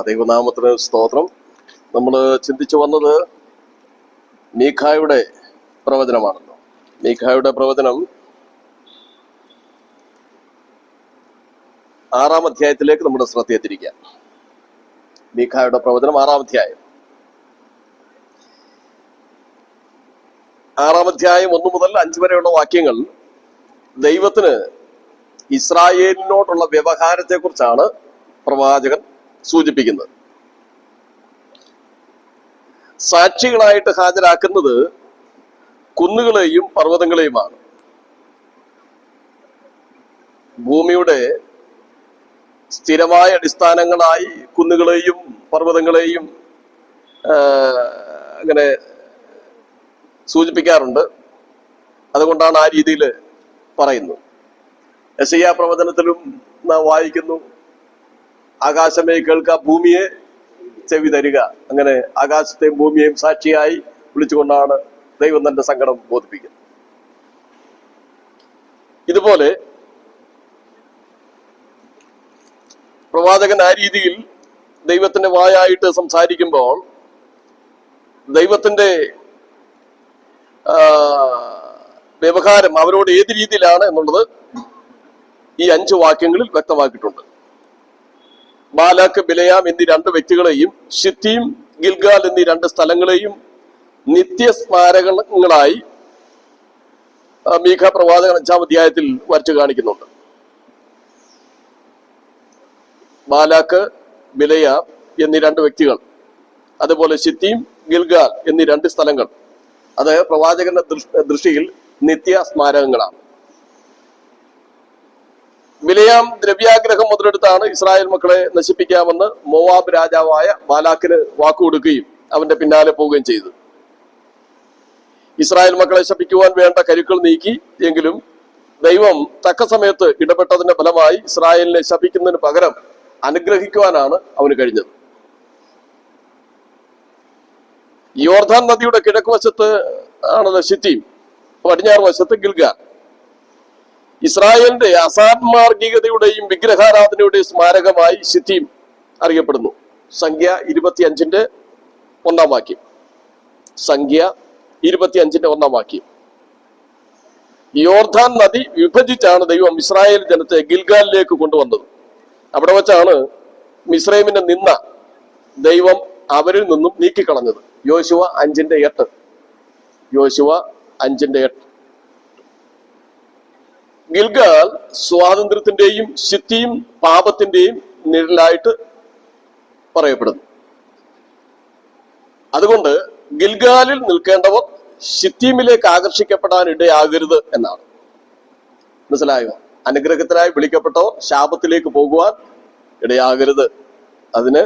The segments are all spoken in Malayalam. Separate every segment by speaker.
Speaker 1: ദൈവനാമത്തിന് സ്തോത്രം. നമ്മൾ ചിന്തിച്ചു വന്നത് മീഖായുടെ പ്രവചനമാണല്ലോ. മീഖായുടെ പ്രവചനം 6-ാം അധ്യായത്തിലേക്ക് നമ്മുടെ ശ്രദ്ധയെ തിരിക്കാം. മീഖായുടെ പ്രവചനം 6-ാം അധ്യായം. 6-ാം അധ്യായം 1 മുതൽ 5 വരെയുള്ള വാക്യങ്ങൾ ദൈവത്തിന് ഇസ്രായേലിനോടുള്ള വ്യവഹാരത്തെ കുറിച്ചാണ് പ്രവാചകൻ സൂചിപ്പിക്കുന്നത്. സാക്ഷികളായിട്ട് ഹാജരാക്കുന്നത് കുന്നുകളെയും പർവ്വതങ്ങളെയുമാണ്. ഭൂമിയുടെ സ്ഥിരമായ അടിസ്ഥാനങ്ങളായി കുന്നുകളെയും പർവ്വതങ്ങളെയും അങ്ങനെ സൂചിപ്പിക്കാറുണ്ട്. അതുകൊണ്ടാണ് ആ രീതിയിൽ പറയുന്നത്. യെശയ്യാ പ്രവചനത്തിലും നാം വായിക്കുന്നു, ആകാശമേ കേൾക്ക, ഭൂമിയെ ചെവി തരിക. അങ്ങനെ ആകാശത്തെയും ഭൂമിയെയും സാക്ഷിയായി വിളിച്ചുകൊണ്ടാണ് ദൈവം തന്റെ സങ്കടം ബോധിപ്പിക്കുന്നത്. ഇതുപോലെ പ്രവാചകൻ ആ രീതിയിൽ ദൈവത്തിന്റെ വായായിട്ട് സംസാരിക്കുമ്പോൾ ദൈവത്തിന്റെ വ്യവഹാരം അവരോട് ഏത് രീതിയിലാണ് എന്നുള്ളത് ഈ 5 വാക്യങ്ങളിൽ വ്യക്തമാക്കിയിട്ടുണ്ട്. ബാലാക്ക്, ബിലയാം എന്നീ 2 വ്യക്തികളെയും ശിത്തീം, ഗിൽഗാൽ എന്നീ 2 സ്ഥലങ്ങളെയും നിത്യസ്മാരകങ്ങളായി മീഖ പ്രവാചകൻ 5-ാം അധ്യായത്തിൽ വരച്ചു കാണിക്കുന്നുണ്ട്. ബാലാക്ക്, ബിലയാം എന്നീ 2 വ്യക്തികൾ, അതുപോലെ ശിത്തീം, ഗിൽഗാൽ എന്നീ 2 സ്ഥലങ്ങൾ, അത് പ്രവാചകന്റെ ദൃഷ്ടിയിൽ നിത്യ സ്മാരകങ്ങളാണ്. ബിലയാം ദ്രവ്യാഗ്രഹം മുതലെടുത്താണ് ഇസ്രായേൽ മക്കളെ നശിപ്പിക്കാമെന്ന് മോവാബ് രാജാവായ ബാലാക്കിന് വാക്കുകൊടുക്കുകയും അവന്റെ പിന്നാലെ പോവുകയും ചെയ്തു. ഇസ്രായേൽ മക്കളെ ശപിക്കുവാൻ വേണ്ട കരുക്കൾ നീക്കി. എങ്കിലും ദൈവം തക്ക സമയത്ത് ഇടപെട്ടതിന്റെ ഫലമായി ഇസ്രായേലിനെ ശപിക്കുന്നതിന് പകരം അനുഗ്രഹിക്കുവാനാണ് അവന് കഴിഞ്ഞത്. യോർദാൻ നദിയുടെ കിഴക്ക് വശത്ത് ആണത് ശിത്തീം, പടിഞ്ഞാറ് വശത്ത് ഗിൽഗാൽ. ഇസ്രായേലിന്റെ അസാന്മാർഗികതയുടെയും വിഗ്രഹാരാധനയുടെയും സ്മാരകമായി ശിത്തീം അറിയപ്പെടുന്നു. സംഖ്യ 25-ന്റെ 1-ാം വാക്യം. സംഖ്യ 25-ന്റെ 1-ാം വാക്യം. യോർദാൻ നദി വിഭജിച്ചാണ് ദൈവം ഇസ്രായേൽ ജനത്തെ ഗിൽഗാലിലേക്ക് കൊണ്ടുവന്നത്. അവിടെ വച്ചാണ് മിസ്രൈമിന്റെ നിന്ന ദൈവം അവരിൽ നിന്നും നീക്കിക്കളഞ്ഞത്. യോശുവ 5-8. യോശുവ 5-8. ഗിൽഗാൽ സ്വാതന്ത്ര്യത്തിന്റെയും ശിത്തീം പാപത്തിന്റെയും നിഴലായിട്ട് പറയപ്പെടുന്നു. അതുകൊണ്ട് ഗിൽഗാലിൽ നിൽക്കേണ്ടവർ ശിത്തീമിലേക്ക് ആകർഷിക്കപ്പെടാൻ ഇടയാകരുത് എന്നാണ്. മനസ്സിലായോ? അനുഗ്രഹത്തിനായി വിളിക്കപ്പെട്ടവർ ശാപത്തിലേക്ക് പോകുവാൻ ഇടയാകരുത്, അതിന്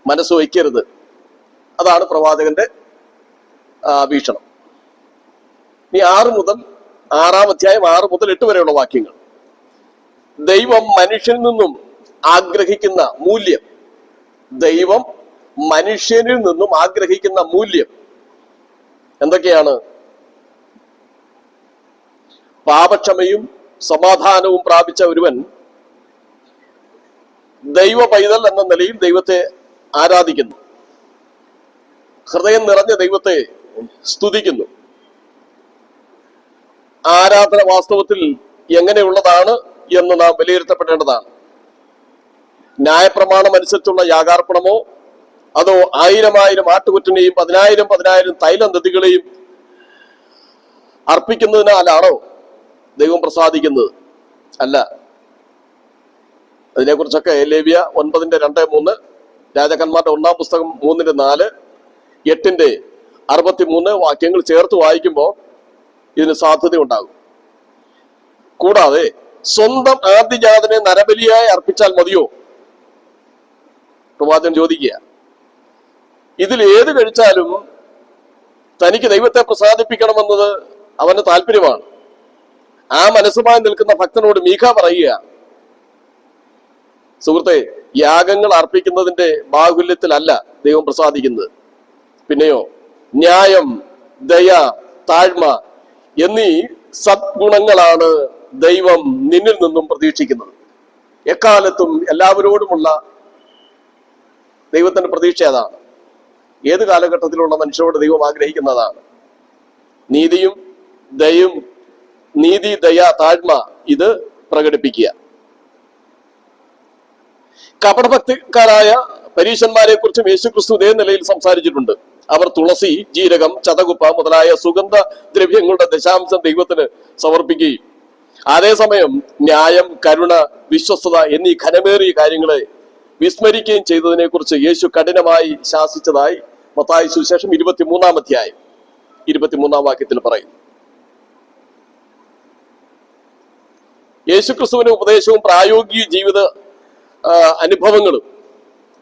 Speaker 1: മനസ്സ് വയ്ക്കരുത്. അതാണ് പ്രവാചകന്റെ വീക്ഷണം. ഇനി 6-ാം അധ്യായം 6 മുതൽ 8 വരെയുള്ള വാക്യങ്ങൾ. ദൈവം മനുഷ്യനിൽ നിന്നും ആഗ്രഹിക്കുന്ന മൂല്യം, ദൈവം മനുഷ്യനിൽ നിന്നും ആഗ്രഹിക്കുന്ന മൂല്യം എന്തൊക്കെയാണ്? പാപക്ഷമയും സമാധാനവും പ്രാപിച്ച ഒരുവൻ ദൈവ പൈതൽ എന്ന നിലയിൽ ദൈവത്തെ ആരാധിക്കുന്നു, ഹൃദയം നിറഞ്ഞ ദൈവത്തെ സ്തുതിക്കുന്നു. ആരാധന വാസ്തവത്തിൽ എങ്ങനെയുള്ളതാണ് എന്ന് നാം വിലയിരുത്തപ്പെടേണ്ടതാണ്. ന്യായപ്രമാണം അനുസരിച്ചുള്ള യാഗാർപ്പണമോ അതോ 1000 ആട്ടുകൊറ്റനെയും 10,000 തൈല നദികളെയും അർപ്പിക്കുന്നതിനാലാണോ ദൈവം പ്രസാദിക്കുന്നത്? അല്ല. അതിനെക്കുറിച്ചൊക്കെ ലേവ്യ 9-2-3, രാജാക്കന്മാരുടെ 1-ാം പുസ്തകം 3-4, 8-63 വാക്യങ്ങൾ ചേർത്ത് വായിക്കുമ്പോൾ ഇതിന് സാധ്യത ഉണ്ടാകും. കൂടാതെ സ്വന്തം ആദ്യജാതനെ നരബലിയായി അർപ്പിച്ചാൽ മതിയോ? പ്രവാചകൻ ചോദിക്കുക. ഇതിൽ ഏത് കഴിച്ചാലും തനിക്ക് ദൈവത്തെ പ്രസാദിപ്പിക്കണമെന്നത് അവന് താല്പര്യമാണ്. ആ മനസ്സുമായി നിൽക്കുന്ന ഭക്തനോട് മീഖ പറയുക, സുഹൃത്തെ, യാഗങ്ങൾ അർപ്പിക്കുന്നതിന്റെ ബാഹുല്യത്തിലല്ല ദൈവം പ്രസാദിക്കുന്നത്. പിന്നെയോ ന്യായം, ദയ, താഴ്മ എന്നീ സദ്ഗുണങ്ങളാണ് ദൈവം നിന്നിൽ നിന്നും പ്രതീക്ഷിക്കുന്നത്. എക്കാലത്തും എല്ലാവരോടുമുള്ള ദൈവത്തിന്റെ പ്രതീക്ഷ അതാണ്. ഏത് കാലഘട്ടത്തിലുള്ള മനുഷ്യരോട് ദൈവം ആഗ്രഹിക്കുന്നതാണ്. നീതിയും ദയയും, നീതി, ദയ, താഴ്മ ഇത് പ്രകടിപ്പിക്കുക. കപടഭക്തിക്കാരായ പരീശന്മാരെ കുറിച്ചും യേശുക്രിസ്തു ഇതേ നിലയിൽ സംസാരിച്ചിട്ടുണ്ട്. അവർ തുളസി, ജീരകം, ചതകുപ്പ മുതലായ സുഗന്ധ ദ്രവ്യങ്ങളുടെ ദശാംശം ദൈവത്തിന് സമർപ്പിക്കുകയും അതേസമയം ന്യായം, കരുണ, വിശ്വസ്തത എന്നീ ഘനമേറിയ കാര്യങ്ങളെ വിസ്മരിക്കുകയും ചെയ്തതിനെ കുറിച്ച് യേശു കഠിനമായി ശാസിച്ചതായി മത്തായി സുവിശേഷം 23-ാം അധ്യായം 23-ാം വാക്യത്തിൽ പറയുന്നു. യേശുക്രിസ്തുവിന്റെ ഉപദേശവും പ്രായോഗിക ജീവിത അനുഭവങ്ങളും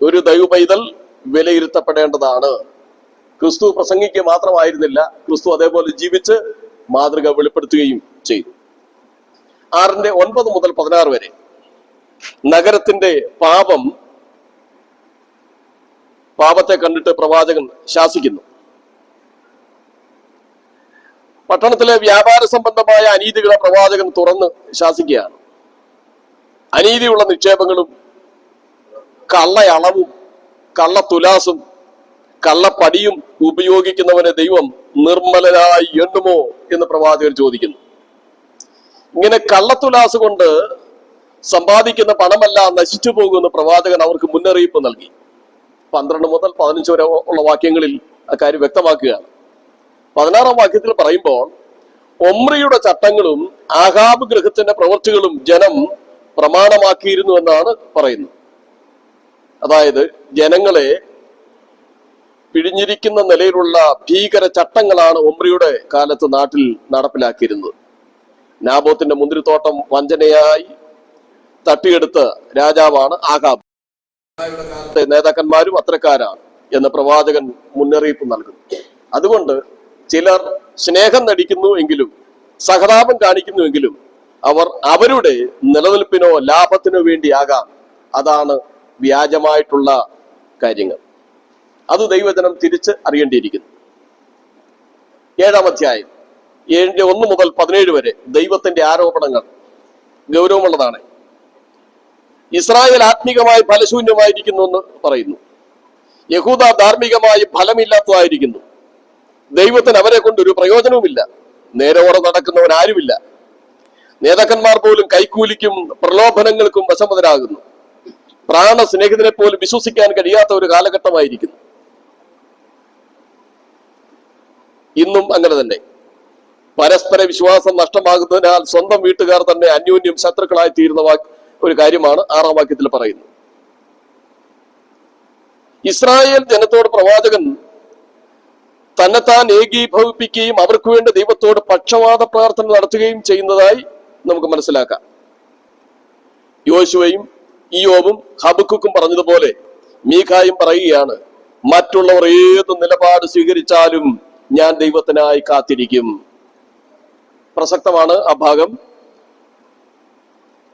Speaker 1: ഒരു ദൈവ പൈതൽ വിലയിരുത്തപ്പെടേണ്ടതാണ്. ക്രിസ്തു പ്രസംഗിക്കുക മാത്രമായിരുന്നില്ല, ക്രിസ്തു അതേപോലെ ജീവിച്ച് മാതൃക വെളിപ്പെടുത്തുകയും ചെയ്തു. 6:9 മുതൽ 16 വരെ നഗരത്തിന്റെ പാപത്തെ കണ്ടിട്ട് പ്രവാചകൻ ശാസിക്കുന്നു. പട്ടണത്തിലെ വ്യാപാര സംബന്ധമായ അനീതികളെ പ്രവാചകൻ തുറന്ന് ശാസിക്കുകയാണ്. അനീതിയുള്ള നിക്ഷേപങ്ങളും കള്ളയളവും കള്ളത്തുലാസും കള്ളപ്പടിയും ഉപയോഗിക്കുന്നവനെ ദൈവം നിർമ്മലനായി എണ്ണുമോ എന്ന് പ്രവാചകൻ ചോദിക്കുന്നു. ഇങ്ങനെ കള്ളത്തുലാസ് കൊണ്ട് സമ്പാദിക്കുന്ന പണമല്ല നശിച്ചു പോകുമെന്ന് പ്രവാചകൻ അവർക്ക് മുന്നറിയിപ്പ് നൽകി. 12 മുതൽ 15 വരെ ഉള്ള വാക്യങ്ങളിൽ അക്കാര്യം വ്യക്തമാക്കുകയാണ്. 16-ാം വാക്യത്തിൽ പറയുമ്പോൾ ഒമ്രിയുടെ ചട്ടങ്ങളും ആഹാബ് ഗൃഹത്തിന്റെ പ്രവൃത്തികളും ജനം പ്രമാണമാക്കിയിരുന്നു എന്നാണ് പറയുന്നത്. അതായത് ജനങ്ങളെ പിഴിഞ്ഞിരിക്കുന്ന നിലയിലുള്ള ഭീകര ചട്ടങ്ങളാണ് ഒമ്രിയുടെ കാലത്ത് നാട്ടിൽ നടപ്പിലാക്കിയിരുന്നത്. നാബോത്തിന്റെ മുന്തിരിത്തോട്ടം വഞ്ചനയായി തട്ടിയെടുത്ത രാജാവാണ് ആഹാബ്. നേതാക്കന്മാരും അത്തരക്കാരാണ് എന്ന് പ്രവാചകൻ മുന്നറിയിപ്പ് നൽകുന്നു. അതുകൊണ്ട് ചിലർ സ്നേഹം നടിക്കുന്നു എങ്കിലും സഹതാപം കാണിക്കുന്നുവെങ്കിലും അവരുടെ നിലനിൽപ്പിനോ ലാഭത്തിനോ വേണ്ടിയാകാം. അതാണ് വ്യാജമായിട്ടുള്ള കാര്യങ്ങൾ. അത് ദൈവജനം തിരിച്ച് അറിയേണ്ടിയിരിക്കുന്നു. 7-ാം അധ്യായം 7:1 മുതൽ 17 വരെ ദൈവത്തിന്റെ ആരോപണങ്ങൾ ഗൗരവമുള്ളതാണ്. ഇസ്രായേൽ ആത്മീകമായി ഫലശൂന്യമായിരിക്കുന്നു എന്ന് പറയുന്നു. യഹൂദ ധാർമ്മികമായി ഫലമില്ലാത്തതായിരിക്കുന്നു. ദൈവത്തിന് അവരെ കൊണ്ട് ഒരു പ്രയോജനവുമില്ല. നേരോടെ നടക്കുന്നവൻ ആരുമില്ല. നേതാക്കന്മാർ പോലും കൈക്കൂലിക്കും പ്രലോഭനങ്ങൾക്കും വശംവദരാകുന്നു. പ്രാണസ്നേഹിതനെ പോലും വിശ്വസിക്കാൻ കഴിയാത്ത ഒരു കാലഘട്ടമായിരിക്കുന്നു. ഇന്നും അങ്ങനെ തന്നെ. പരസ്പര വിശ്വാസം നഷ്ടമാകുന്നതിനാൽ സ്വന്തം വീട്ടുകാർ തന്നെ അന്യോന്യം ശത്രുക്കളായി തീരുന്ന ഒരു കാര്യമാണ് 6-ാം വാക്യത്തിൽ പറയുന്നത്. ഇസ്രായേൽ ജനത്തോട് പ്രവാചകൻ തന്നെത്താൻ ഏകീഭവിപ്പിക്കുകയും അവർക്ക് വേണ്ടി ദൈവത്തോട് പക്ഷപാത പ്രാർത്ഥന നടത്തുകയും ചെയ്യുന്നതായി നമുക്ക് മനസ്സിലാക്കാം. യോശുവയും ഇയ്യോബും ഹബക്കുക്കും പറഞ്ഞതുപോലെ മീഖായും പറയുകയാണ്, മറ്റുള്ളവർ ഏത് നിലപാട് സ്വീകരിച്ചാലും ഞാൻ ദൈവത്തിനായി കാത്തിരിക്കും. പ്രസക്തമാണ് ആ ഭാഗം.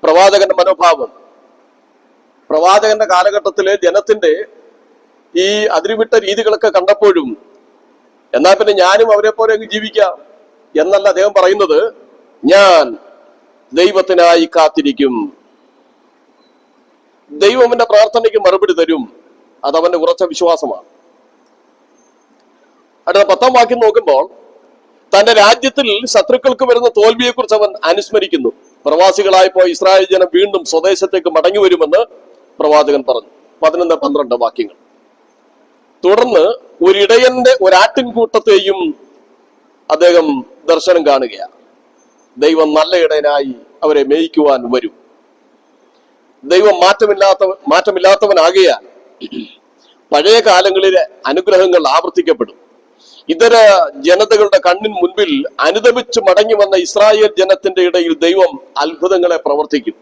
Speaker 1: പ്രവാചകന്റെ മനോഭാവം, പ്രവാചകന്റെ കാലഘട്ടത്തിലെ ജനത്തിന്റെ ഈ അതിരുവിട്ട രീതികളൊക്കെ കണ്ടപ്പോഴും എന്നാൽ പിന്നെ ഞാനും അവരെ പോലെ അങ്ങ് ജീവിക്കാം എന്നല്ല അദ്ദേഹം പറയുന്നത്. ഞാൻ ദൈവത്തിനായി കാത്തിരിക്കും. ദൈവം അവന്റെ പ്രാർത്ഥനയ്ക്ക് മറുപടി തരും. അതവന്റെ ഉറച്ച വിശ്വാസമാണ്. അടുത്ത 10-ാം വാക്യം നോക്കുമ്പോൾ തന്റെ രാജ്യത്തിൽ ശത്രുക്കൾക്ക് വരുന്ന തോൽവിയെക്കുറിച്ച് അവൻ അനുസ്മരിക്കുന്നു. പ്രവാസികളായപ്പോൾ ഇസ്രായേൽ ജനം വീണ്ടും സ്വദേശത്തേക്ക് മടങ്ങി വരുമെന്ന് പ്രവാചകൻ പറഞ്ഞു. 11-12 വാക്യങ്ങൾ. തുടർന്ന് ഒരിടയന്റെ ഒരാട്ടിൻകൂട്ടത്തെയും അദ്ദേഹം ദർശനം കാണുകയാണ്. ദൈവം നല്ല ഇടയനായി അവരെ മേയിക്കുവാൻ വരും. ദൈവം മാറ്റമില്ലാത്തവനാകിയാൽ പഴയ കാലങ്ങളിലെ അനുഗ്രഹങ്ങൾ ആവർത്തിക്കപ്പെടും. ഇതര ജനതകളുടെ കണ്ണിന് മുൻപിൽ അനുദപിച്ച് മടങ്ങി വന്ന ഇസ്രായേൽ ജനത്തിന്റെ ഇടയിൽ ദൈവം അത്ഭുതങ്ങളെ പ്രവർത്തിക്കും.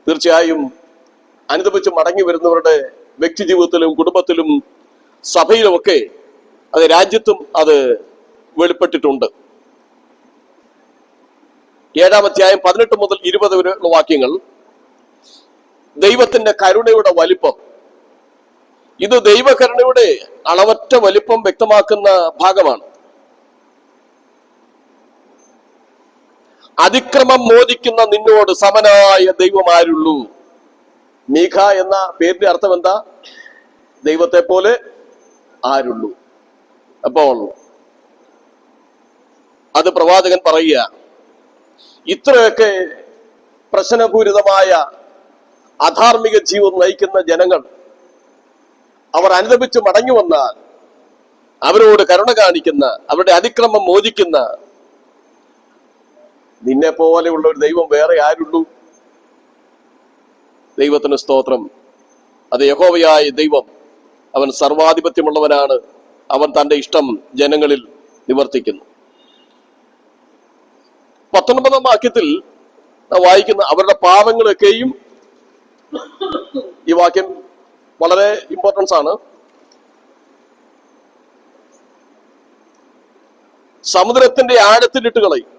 Speaker 1: തീർച്ചയായും അനുദപിച്ച് മടങ്ങി വരുന്നവരുടെ വ്യക്തി ജീവിതത്തിലും കുടുംബത്തിലും സഭയിലുമൊക്കെ അത് രാജ്യത്തും അത് വെളിപ്പെട്ടിട്ടുണ്ട്. 7-ാം അധ്യായം 18 മുതൽ 20 വരെയുള്ള വാക്യങ്ങൾ ദൈവത്തിന്റെ കരുണയുടെ വലിപ്പം. ഇത് ദൈവകരുണയുടെ അളവറ്റ വലിപ്പം വ്യക്തമാക്കുന്ന ഭാഗമാണ്. അതിക്രമം മോചിക്കുന്ന നിന്നോട് സമനായ ദൈവമാരുള്ളൂ. മീഖ എന്ന പേരിന്റെ അർത്ഥം എന്താ? ദൈവത്തെ പോലെ ആരുള്ളൂ. അപ്പോൾ അത് പ്രവാചകൻ പറയുക, ഇത്രയൊക്കെ പ്രശ്നപൂരിതമായ അധാർമിക ജീവിതം നയിക്കുന്ന ജനങ്ങൾ അവർ അനുദപിച്ച് മടങ്ങി വന്നാൽ അവരോട് കരുണ കാണിക്കുന്ന, അവരുടെ അതിക്രമം മോചിക്കുന്ന നിന്നെ പോലെയുള്ള ഒരു ദൈവം വേറെ ആരുള്ളൂ? ദൈവത്തിന് സ്തോത്രം. അത് യഹോവയായ ദൈവം, അവൻ സർവാധിപത്യമുള്ളവനാണ്. അവൻ തന്റെ ഇഷ്ടം ജനങ്ങളിൽ നിവർത്തിക്കുന്നു. 19 വാക്യത്തിൽ വായിക്കുന്ന അവരുടെ പാപങ്ങളൊക്കെയും, ഈ വാക്യം വളരെ ഇമ്പോർട്ടൻസ് ആണ്. സമുദ്രത്തിന്റെ ആഴത്തിലിട്ട് കളയും.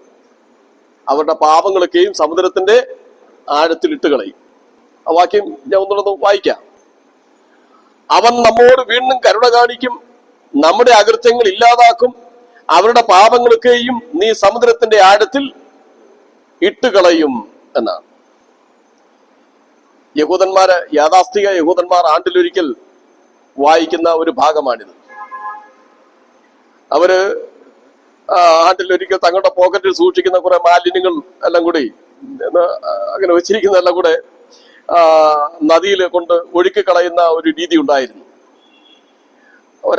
Speaker 1: അവരുടെ പാപങ്ങളൊക്കെയും സമുദ്രത്തിന്റെ ആഴത്തിലിട്ട് കളയും. ആ വാക്യം ഞാൻ ഒന്നുള്ളത് വായിക്കാം. അവൻ നമ്മോട് വീണ്ടും കരുണ കാണിക്കും, നമ്മുടെ അകൃത്യങ്ങൾ ഇല്ലാതാക്കും, അവരുടെ പാപങ്ങളൊക്കെയും നീ സമുദ്രത്തിന്റെ ആഴത്തിൽ ഇട്ടുകളയും എന്നാണ്. യഹൂദന്മാര്, യാഥാസ്ഥിക യഹൂദന്മാർ ആണ്ടിലൊരിക്കൽ വായിക്കുന്ന ഒരു ഭാഗമാണിത്. അവര് ആണ്ടിലൊരിക്കൽ തങ്ങളുടെ പോക്കറ്റിൽ സൂക്ഷിക്കുന്ന കുറെ മാലിന്യങ്ങൾ എല്ലാം കൂടി അങ്ങനെ വെച്ചിരിക്കുന്നതെല്ലാം കൂടെ നദിയിൽ കൊണ്ട് ഒഴുക്കി കളയുന്ന ഒരു രീതി ഉണ്ടായിരുന്നു.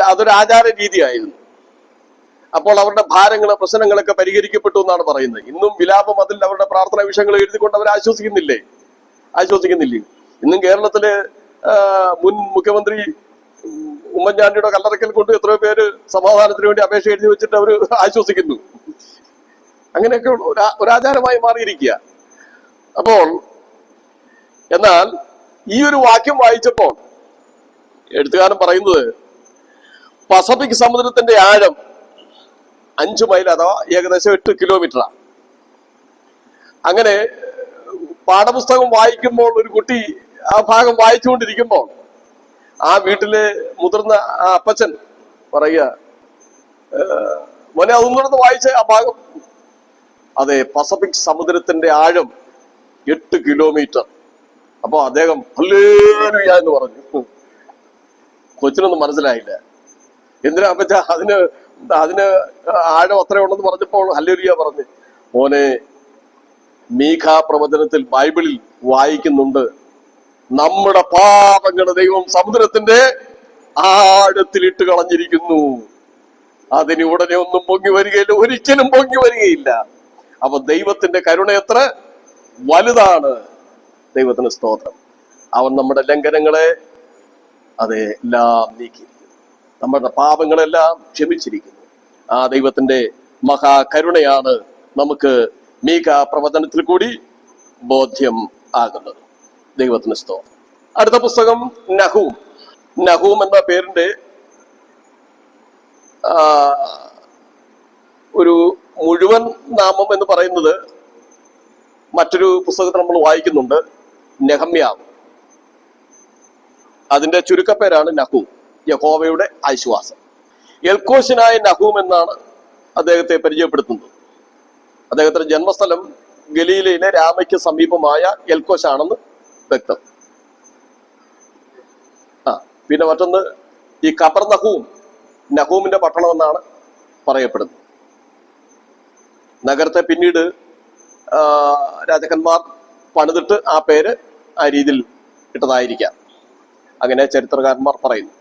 Speaker 1: അതൊരു ആചാര രീതിയായിരുന്നു. അപ്പോൾ അവരുടെ ഭാരങ്ങള്, പ്രശ്നങ്ങളൊക്കെ പരിഹരിക്കപ്പെട്ടു എന്നാണ് പറയുന്നത്. ഇന്നും വിലാപം അതിൽ അവരുടെ പ്രാർത്ഥനാ വിഷയങ്ങൾ എഴുതിക്കൊണ്ട് അവർ ആശ്വസിക്കുന്നില്ലേ? ഇന്നും കേരളത്തില് മുൻ മുഖ്യമന്ത്രി ഉമ്മൻചാണ്ടിയുടെ കല്ലറയ്ക്കൽ കൊണ്ട് എത്രയോ പേര് സമാധാനത്തിന് വേണ്ടി അപേക്ഷ എഴുതി വെച്ചിട്ട് അവർ ആശ്വസിക്കുന്നു. അങ്ങനെയൊക്കെ ഒരാചാരമായി മാറിയിരിക്കുക. അപ്പോൾ എന്നാൽ ഈ ഒരു വാക്യം വായിച്ചപ്പോൾ എഴുത്തുകാരൻ പറയുന്നത്, പസഫിക് സമുദ്രത്തിന്റെ ആഴം 5 മൈൽ അഥവാ ഏകദേശം 8 കിലോമീറ്ററാണ്. അങ്ങനെ പാഠപുസ്തകം വായിക്കുമ്പോൾ ഒരു കുട്ടി ആ ഭാഗം വായിച്ചുകൊണ്ടിരിക്കുമ്പോൾ ആ വീട്ടിലെ മുതിർന്ന ആ അപ്പച്ചൻ പറയുക, മോനെ അതൊന്നും വായിച്ച ആ ഭാഗം. അതെ, പസഫിക് സമുദ്രത്തിന്റെ ആഴം 8 കിലോമീറ്റർ. അപ്പൊ അദ്ദേഹം ഹല്ലേലൂയ എന്ന് പറഞ്ഞു. കൊച്ചിനൊന്നും മനസ്സിലായില്ല. എന്തിനാ അപ്പച്ച അതിന് ആഴം അത്രയുണ്ടെന്ന് പറഞ്ഞപ്പോൾ ഹല്ലേലൂയ പറഞ്ഞു. മോനെ, മീഖ പ്രവചനത്തിൽ ബൈബിളിൽ വായിക്കുന്നുണ്ട്, നമ്മുടെ പാപങ്ങൾ ദൈവം സമുദ്രത്തിന്റെ ആഴത്തിലിട്ട് കളഞ്ഞിരിക്കുന്നു. അതിന് ഉടനെ ഒന്നും പൊങ്ങി വരികയില്ല, ഒരിക്കലും പൊങ്ങി വരികയില്ല. അപ്പൊ ദൈവത്തിന്റെ കരുണ എത്ര വലുതാണ്! ദൈവത്തിന് സ്തോത്രം. അവൻ നമ്മുടെ ലംഘനങ്ങളെ എല്ലാം നീക്കിയിരിക്കുന്നു, നമ്മുടെ പാപങ്ങളെല്ലാം ക്ഷമിച്ചിരിക്കുന്നു. ആ ദൈവത്തിന്റെ മഹാകരുണയാണ് നമുക്ക് മീഖ പ്രവചനത്തിൽ കൂടി ബോധ്യം ആകുന്നത്. ദൈവത്തിന് സ്തോത്രം. അടുത്ത പുസ്തകം നഹൂം. നഹൂം എന്ന പേരിന്റെ ഒരു മുഴുവൻ നാമം എന്ന് പറയുന്നത് മറ്റൊരു പുസ്തകത്തിൽ നമ്മൾ വായിക്കുന്നുണ്ട്, നെഹമ്യാവ്. അതിന്റെ ചുരുക്കപ്പേരാണ് നഹൂം, യഹോവയുടെ ആശ്വാസം. എൽക്കോശനായ നഹൂം എന്നാണ് അദ്ദേഹത്തെ പരിചയപ്പെടുത്തുന്നത്. അദ്ദേഹത്തിന്റെ ജന്മസ്ഥലം ഗലീലയിലെ രാമയ്ക്ക് സമീപമായ എൽക്കോശ് ആണെന്ന് വ്യക്തം. പിന്നെ മറ്റൊന്ന് ഈ കബർനഹൂം, നഹൂമിന്റെ പട്ടണം എന്നാണ് പറയപ്പെടുന്നത്. നഗരത്തെ പിന്നീട് രാജാക്കന്മാർ പണിതിട്ട് ആ പേര് ആ രീതിയിൽ ഇട്ടതായിരിക്കാം, അങ്ങനെ ചരിത്രകാരന്മാർ പറയുന്നു.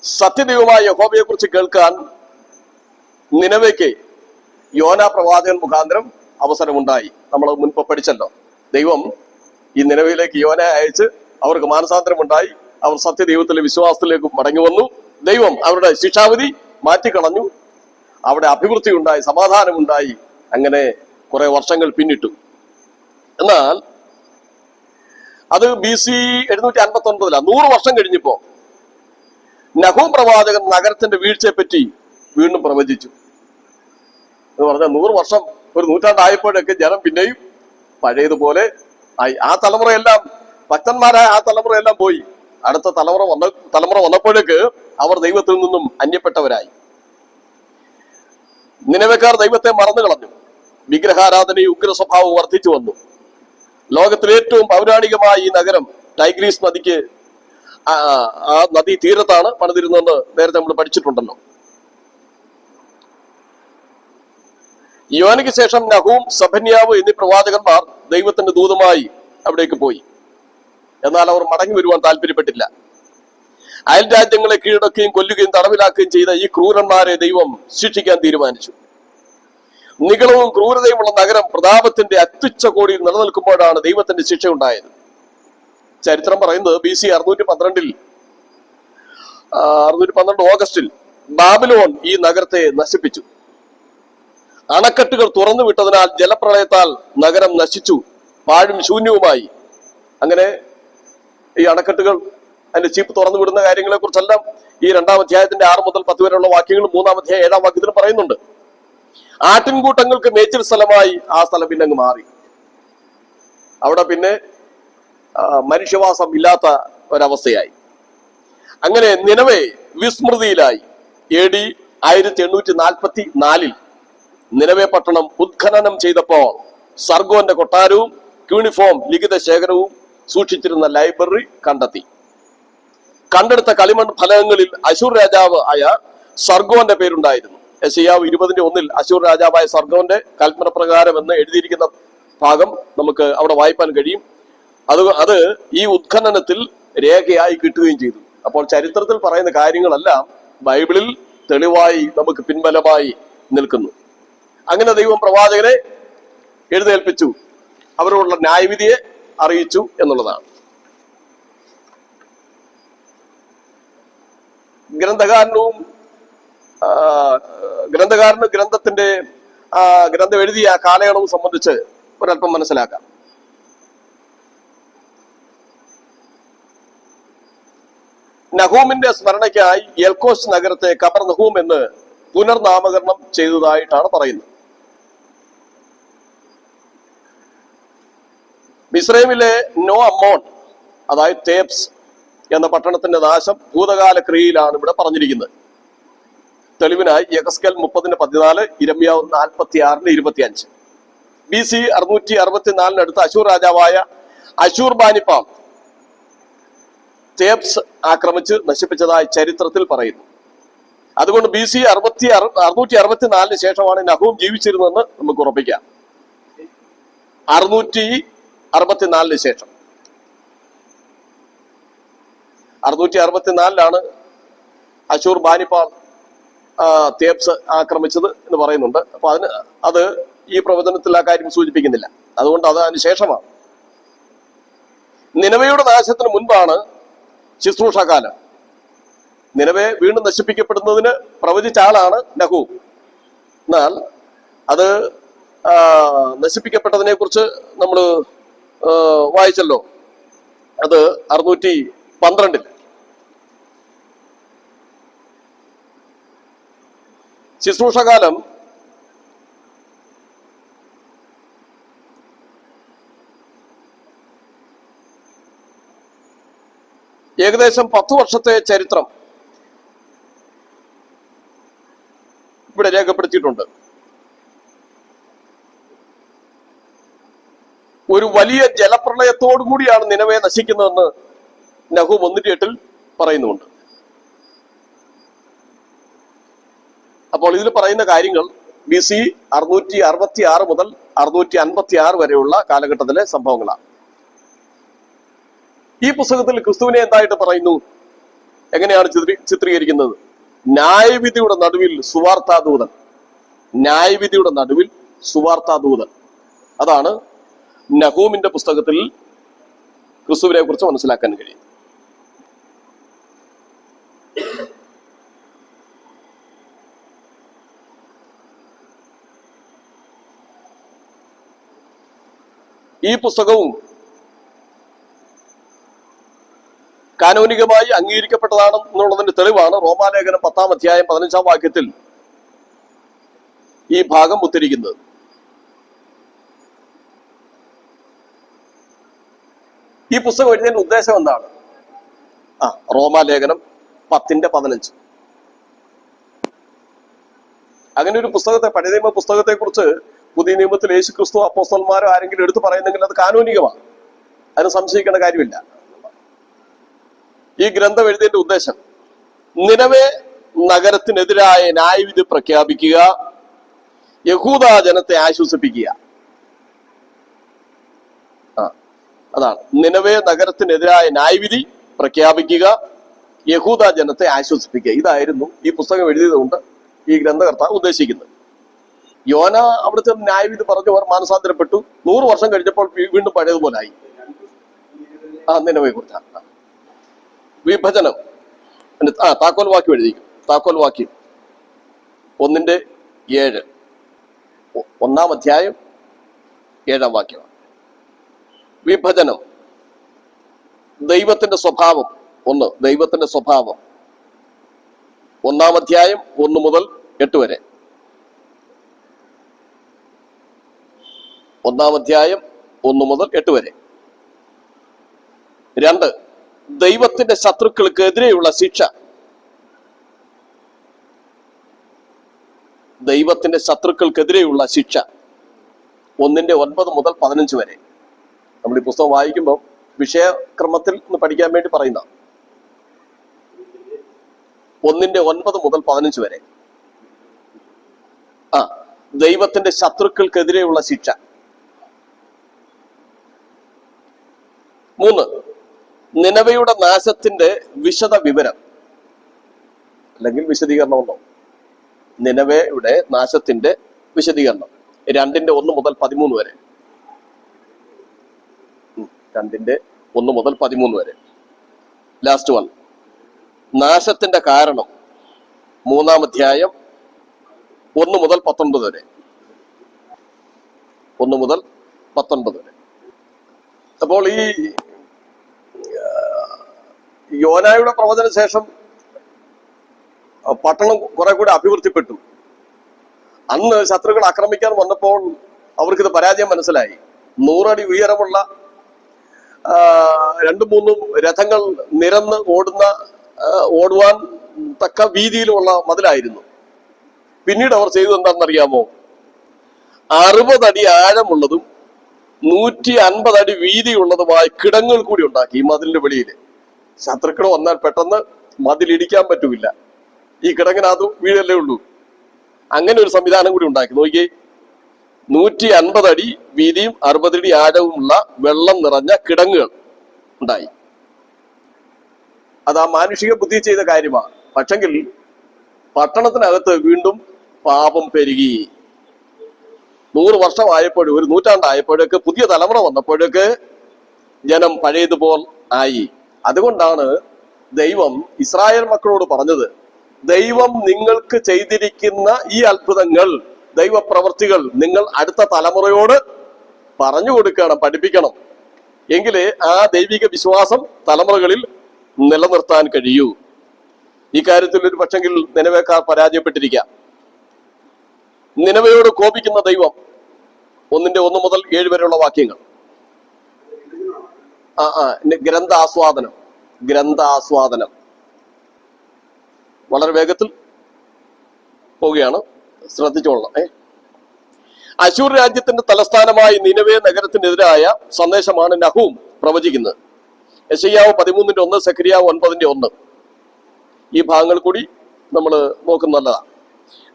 Speaker 1: സത്യദൈവമായ യഹോവയെ കുറിച്ച് കേൾക്കാൻ നിനവയ്ക്ക് യോന പ്രവാചകൻ മുഖാന്തരം അവസരമുണ്ടായി. നമ്മൾ മുൻപ് പഠിച്ചല്ലോ. ദൈവം ഈ നിനവയിലേക്ക് യോന അയച്ച് അവർക്ക് മാനസാന്തരമുണ്ടായി. അവർ സത്യദൈവത്തിലെ വിശ്വാസത്തിലേക്ക് മടങ്ങി വന്നു. ദൈവം അവരുടെ ശിക്ഷാവിധി മാറ്റിക്കളഞ്ഞു. അവിടെ അഭിവൃദ്ധി ഉണ്ടായി, സമാധാനമുണ്ടായി. അങ്ങനെ കുറെ വർഷങ്ങൾ പിന്നിട്ടു. എന്നാൽ അത് BC 759 100 വർഷം കഴിഞ്ഞപ്പോ നഹൂം പ്രവാചകൻ നഗരത്തിന്റെ വീഴ്ചയെ പറ്റി വീണ്ടും പ്രവചിച്ചു. എന്ന് പറഞ്ഞാൽ 100 വർഷം, ഒരു നൂറ്റാണ്ടായപ്പോഴൊക്കെ ജനം പിന്നെയും പഴയതുപോലെ ആയി. ആ തലമുറയെല്ലാം, ഭക്തന്മാരായ ആ തലമുറയെല്ലാം പോയി. അടുത്ത തലമുറ വന്നപ്പോഴേക്ക് അവർ ദൈവത്തിൽ നിന്നും അന്യപ്പെട്ടവരായി. നിനവക്കാർ ദൈവത്തെ മറന്നു കളഞ്ഞു. വിഗ്രഹാരാധനയും ഉഗ്ര സ്വഭാവവും വർദ്ധിച്ചു വന്നു. ലോകത്തിലെ ഏറ്റവും പൗരാണികമായ ഈ നഗരം ടൈഗ്രീസ് നദിക്ക് ആ നദീ തീരത്താണ് പണിതിരുന്നതെന്ന് നേരത്തെ നമ്മൾ പഠിച്ചിട്ടുണ്ടല്ലോ. യോനയ്ക്ക് ശേഷം നഹൂം, സഭന്യാവ് എന്നീ പ്രവാചകന്മാർ ദൈവത്തിന്റെ ദൂതമായി അവിടേക്ക് പോയി. എന്നാൽ അവർ മടങ്ങി വരുവാൻ താല്പര്യപ്പെട്ടില്ല. അയൽ രാജ്യങ്ങളെ കീഴടക്കുകയും കൊല്ലുകയും തടവിലാക്കുകയും ചെയ്ത ഈ ക്രൂരന്മാരെ ദൈവം ശിക്ഷിക്കാൻ തീരുമാനിച്ചു. നിഗളവും ക്രൂരതയുമുള്ള നഗരം പ്രതാപത്തിന്റെ അത്യുച്ച കോടിയിൽ നിലനിൽക്കുമ്പോഴാണ് ദൈവത്തിന്റെ ശിക്ഷ ഉണ്ടായത്. ചരിത്രം പറയുന്നത് BC 612 ഓഗസ്റ്റിൽ ബാബിലോൺ ഈ നഗരത്തെ നശിപ്പിച്ചു. അണക്കെട്ടുകൾ തുറന്നു വിട്ടതിനാൽ ജലപ്രളയത്താൽ നഗരം നശിച്ചു, പാഴും ശൂന്യവുമായി. അങ്ങനെ ഈ അണക്കെട്ടുകൾ, അതിന്റെ ചീപ്പ് തുറന്നു വിടുന്ന കാര്യങ്ങളെ കുറിച്ചെല്ലാം ഈ 2-ാം അധ്യായത്തിന്റെ 6 മുതൽ 10 വരെയുള്ള വാക്യങ്ങളും 3-ാം അധ്യായം 7-ാം വാക്യത്തിലും പറയുന്നുണ്ട്. ആട്ടിൻകൂട്ടങ്ങൾക്ക് മേച്ചിൽ സ്ഥലമായി ആ സ്ഥലം പിന്നെ അങ്ങ് മാറി. അവിടെ പിന്നെ മനുഷ്യവാസം ഇല്ലാത്ത ഒരവസ്ഥയായി. അങ്ങനെ നിനവെ വിസ്മൃതിയിലായി. AD 1844 നിനവെ പട്ടണം ഉത്ഖനനം ചെയ്തപ്പോൾ സർഗോന്റെ കൊട്ടാരവും ക്യൂണിഫോം ലിഖിത ശേഖരവും സൂക്ഷിച്ചിരുന്ന ലൈബ്രറി കണ്ടെത്തി. കണ്ടെടുത്ത കളിമൺ ഫലകങ്ങളിൽ അശൂർ രാജാവ് ആയ സർഗോന്റെ പേരുണ്ടായിരുന്നു. യെശയ്യാവ് 20:1 അശൂർ രാജാവായ സർഗോന്റെ കൽപ്പന പ്രകാരം എന്ന് എഴുതിയിരിക്കുന്ന ഭാഗം നമുക്ക് അവിടെ വായിപ്പാൻ കഴിയും. അത് ഈ ഉത്ഖനനത്തിൽ രേഖയായി കിട്ടുകയും ചെയ്തു. അപ്പോൾ ചരിത്രത്തിൽ പറയുന്ന കാര്യങ്ങളെല്ലാം ബൈബിളിൽ തെളിവായി നമുക്ക് പിൻബലമായി നിൽക്കുന്നു. അങ്ങനെ ദൈവം പ്രവാചകനെ എഴുന്നേൽപ്പിച്ചു, അവരോടുള്ള ന്യായവിധിയെ അറിയിച്ചു എന്നുള്ളതാണ്. ഗ്രന്ഥകാരന് ഗ്രന്ഥം എഴുതിയ ആ കാലയളവ് സംബന്ധിച്ച് ഒരല്പം മനസ്സിലാക്കാം. നഹൂമിന്റെ സ്മരണയ്ക്കായി എൽക്കോസ് നഗരത്തെ കബർ നഹൂം എന്ന് പുനർനാമകരണം ചെയ്തതായിട്ടാണ് പറയുന്നത്. മിസ്രൈമിലെ നോ അമ്മോൺ, അതായത് തേബ്സ് എന്ന പട്ടണത്തിന്റെ നാശം ഭൂതകാല ക്രിയയിലാണ് ഇവിടെ പറഞ്ഞിരിക്കുന്നത്. തെളിവിനായി യെഹെസ്കേൽ 30:14, ഇരമ്യാവ് 46:25. BC 664 അശൂർ രാജാവായ അശൂർ ബാനിപ്പാം തേബ്സ് ആക്രമിച്ച് നശിപ്പിച്ചതായി ചരിത്രത്തിൽ പറയുന്നു. അതുകൊണ്ട് BC 664 ശേഷമാണ് നഹൂം ജീവിച്ചിരുന്നതെന്ന് നമുക്ക് ഉറപ്പിക്കാം. 664 ശേഷം 664 അശൂർ ബാനിപ്പാൾ തേബ്സ് ആക്രമിച്ചത് എന്ന് പറയുന്നുണ്ട്. അപ്പൊ അത് ഈ പ്രവചനത്തിൽ ആ കാര്യം സൂചിപ്പിക്കുന്നില്ല. അതുകൊണ്ട് അത് അതിന് ശേഷമാണ്. നിനവയുടെ നാശത്തിന് മുൻപാണ് ശുശ്രൂഷാകാലം. നിനവെ വീണ്ടും നശിപ്പിക്കപ്പെടുന്നതിന് പ്രവചിച്ച ആളാണ് നഹൂം. എന്നാൽ അത് നശിപ്പിക്കപ്പെട്ടതിനെ കുറിച്ച് നമ്മൾ വായിച്ചല്ലോ. അത് 612 ശുശ്രൂഷകാലം ഏകദേശം 10 വർഷത്തെ ചരിത്രം ഇവിടെ രേഖപ്പെടുത്തിയിട്ടുണ്ട്. ഒരു വലിയ ജലപ്രളയത്തോടു കൂടിയാണ് നിനവെ നശിക്കുന്നതെന്ന് നഹൂം 1:8 പറയുന്നുണ്ട്. അപ്പോൾ ഇതിൽ പറയുന്ന കാര്യങ്ങൾ BC 666 മുതൽ 656 വരെയുള്ള കാലഘട്ടത്തിലെ സംഭവങ്ങളാണ്. ഈ പുസ്തകത്തിൽ ക്രിസ്തുവിനെ എന്തായിട്ട് പറയുന്നു? എങ്ങനെയാണ് ചിത്രീകരിക്കുന്നത്? ന്യായവിധിയുടെ നടുവിൽ സുവാർത്താദൂതൻ. ന്യായവിധിയുടെ നടുവിൽ സുവാർത്താദൂതൻ. അതാണ് നഹൂമിന്റെ പുസ്തകത്തിൽ ക്രിസ്തുവിനെ കുറിച്ച് മനസ്സിലാക്കാൻ കഴിയും. ഈ പുസ്തകവും കാനോനികമായി അംഗീകരിക്കപ്പെട്ടതാണ് എന്നുള്ളതിന്റെ തെളിവാണ് റോമാലേഖനം 10-ാം അധ്യായം 15-ാം വാക്യത്തിൽ ഈ ഭാഗം ഉദ്ധരിക്കുന്നത്. ഈ പുസ്തകം എഴുതിയതിന്റെ ഉദ്ദേശം എന്താണ്? റോമാലേഖനം 10:15. അങ്ങനെ ഒരു പുസ്തകത്തെ, പഴയ നിയമ പുസ്തകത്തെ കുറിച്ച് പുതിയ നിയമത്തിൽ യേശു ക്രിസ്തു അപ്പോസ്തലന്മാരോ ആരെങ്കിലും എടുത്തു പറയുന്നെങ്കിൽ അത് കാനോനികമാണ്, അതിന് സംശയിക്കേണ്ട കാര്യമില്ല. ഈ ഗ്രന്ഥം എഴുതിയതിന്റെ ഉദ്ദേശം നിനവേ നഗരത്തിനെതിരായ ന്യായവിധി പ്രഖ്യാപിക്കുക, യഹൂദ ജനത്തെ ആശ്വസിപ്പിക്കുക. അതാണ് നിനവേ നഗരത്തിനെതിരായ ന്യായവിധി പ്രഖ്യാപിക്കുക, യഹൂദ ജനത്തെ ആശ്വസിപ്പിക്കുക. ഇതായിരുന്നു ഈ പുസ്തകം എഴുതിയതുകൊണ്ട് ഈ ഗ്രന്ഥകർത്താവ് ഉദ്ദേശിക്കുന്നത്. യോന അവിടുത്തെ ന്യായവിധി പറഞ്ഞു, അവർ മാനസാന്തരപ്പെട്ടു. 100 വർഷം കഴിഞ്ഞപ്പോൾ വീണ്ടും പഴയതുപോലായി. നിനവയെ കുറിച്ചാണ്. വിഭജനം താക്കോൽ വാക്യം എഴുതിക്കും. താക്കോൽ വാക്യം 1:7, 1-ാം അധ്യായം 7-ാം വാക്യമാണ്. വിഭജനം, ദൈവത്തിന്റെ സ്വഭാവം. ദൈവത്തിന്റെ സ്വഭാവം 1-ാം അധ്യായം 1 മുതൽ 8 വരെ. 1-ാം അധ്യായം 1 മുതൽ 8 വരെ. 2, ദൈവത്തിന്റെ ശത്രുക്കൾക്കെതിരെയുള്ള ശിക്ഷ. ദൈവത്തിന്റെ ശത്രുക്കൾക്കെതിരെയുള്ള ശിക്ഷ 1:9 മുതൽ 15 വരെ. നമ്മൾ ഈ പുസ്തകം വായിക്കുമ്പോൾ വിഷയക്രമത്തിൽ ഒന്ന് പഠിക്കാൻ വേണ്ടി പറയുന്ന 1:9 മുതൽ 15 വരെ. ദൈവത്തിന്റെ ശത്രുക്കൾക്കെതിരെയുള്ള ശിക്ഷ. 3, നിനവയുടെ നാശത്തിന്റെ വിശദ വിവരം അല്ലെങ്കിൽ വിശദീകരണമെന്നോ. നിനവയുടെ നാശത്തിന്റെ വിശദീകരണം 2:1 മുതൽ 13 വരെ. 2:1 മുതൽ 13 വരെ. ലാസ്റ്റ് വൺ, നാശത്തിന്റെ കാരണം 3-ാം അധ്യായം 1 മുതൽ 19 വരെ. 1 മുതൽ 19 വരെ. അപ്പോൾ ഈ യോനായുടെ പ്രവചന ശേഷം പട്ടണം കുറെ കൂടി അഭിവൃദ്ധിപ്പെട്ടു. അന്ന് ശത്രുക്കൾ ആക്രമിക്കാൻ വന്നപ്പോൾ അവർക്കിത് പരാജയം മനസ്സിലായി. 100 അടി ഉയരമുള്ള 2-3 രഥങ്ങൾ നിരന്ന് ഓടുവാൻ തക്ക വീതിയിലുള്ള മതിലായിരുന്നു. പിന്നീട് അവർ ചെയ്തത് എന്താണെന്നറിയാമോ? 60 അടി ആഴമുള്ളതും 150 അടി വീതിയുള്ളതുമായ കിടങ്ങുകൾ കൂടി ഉണ്ടാക്കി ഈ മതിലിന്റെ വെളിയിൽ. ശത്രുക്കൾ വന്നാൽ പെട്ടെന്ന് മതിലിടിക്കാൻ പറ്റൂല, ഈ കിടങ്ങിനകത്ത് വീഴല്ലേ ഉള്ളൂ. അങ്ങനെ ഒരു സംവിധാനം കൂടി ഉണ്ടാക്കി. നോക്കിയേ, 150 അടി വീതിയും 60 അടി ആഴവുമുള്ള വെള്ളം നിറഞ്ഞ കിടങ്ങുകൾ ഉണ്ടായി. അത് ആ മാനുഷിക ബുദ്ധി ചെയ്ത കാര്യമാണ്. പക്ഷെങ്കിൽ പട്ടണത്തിനകത്ത് വീണ്ടും പാപം പെരുകി. 100 വർഷമായപ്പോഴും 1 നൂറ്റാണ്ടായപ്പോഴൊക്കെ പുതിയ തലമുറ വന്നപ്പോഴൊക്കെ ജനം പഴയതുപോലെ ആയി. അതുകൊണ്ടാണ് ദൈവം ഇസ്രായേൽ മക്കളോട് പറഞ്ഞത്, ദൈവം നിങ്ങൾക്ക് ചെയ്തിരിക്കുന്ന ഈ അത്ഭുതങ്ങൾ, ദൈവപ്രവർത്തികൾ നിങ്ങൾ അടുത്ത തലമുറയോട് പറഞ്ഞു കൊടുക്കണം, പഠിപ്പിക്കണം. എങ്കിലേ ആ ദൈവിക വിശ്വാസം തലമുറകളിൽ നിലനിർത്താൻ കഴിയൂ. ഈ കാര്യത്തിൽ ഒരു പക്ഷെങ്കിൽ നിനവേക്കാർ പരാജയപ്പെട്ടിരിക്കാം. നിനവയോട് കോപിക്കുന്ന ദൈവം 1:1 മുതൽ 7 വരെയുള്ള വാക്യങ്ങൾ. ഗ്രന്ഥാസ്വാദനം വളരെ വേഗത്തിൽ പോവുകയാണ്, ശ്രദ്ധിച്ചോളണം. അശൂർ രാജ്യത്തിന്റെ തലസ്ഥാനമായി നിനവേ നഗരത്തിനെതിരായ സന്ദേശമാണ് നഹൂം പ്രവചിക്കുന്നത്. യെശയ്യാവ് 13:1, സെഖരിയാവ് 9:1. ഈ ഭാഗങ്ങൾ കൂടി നമ്മൾ നോക്കുന്നതാണ്.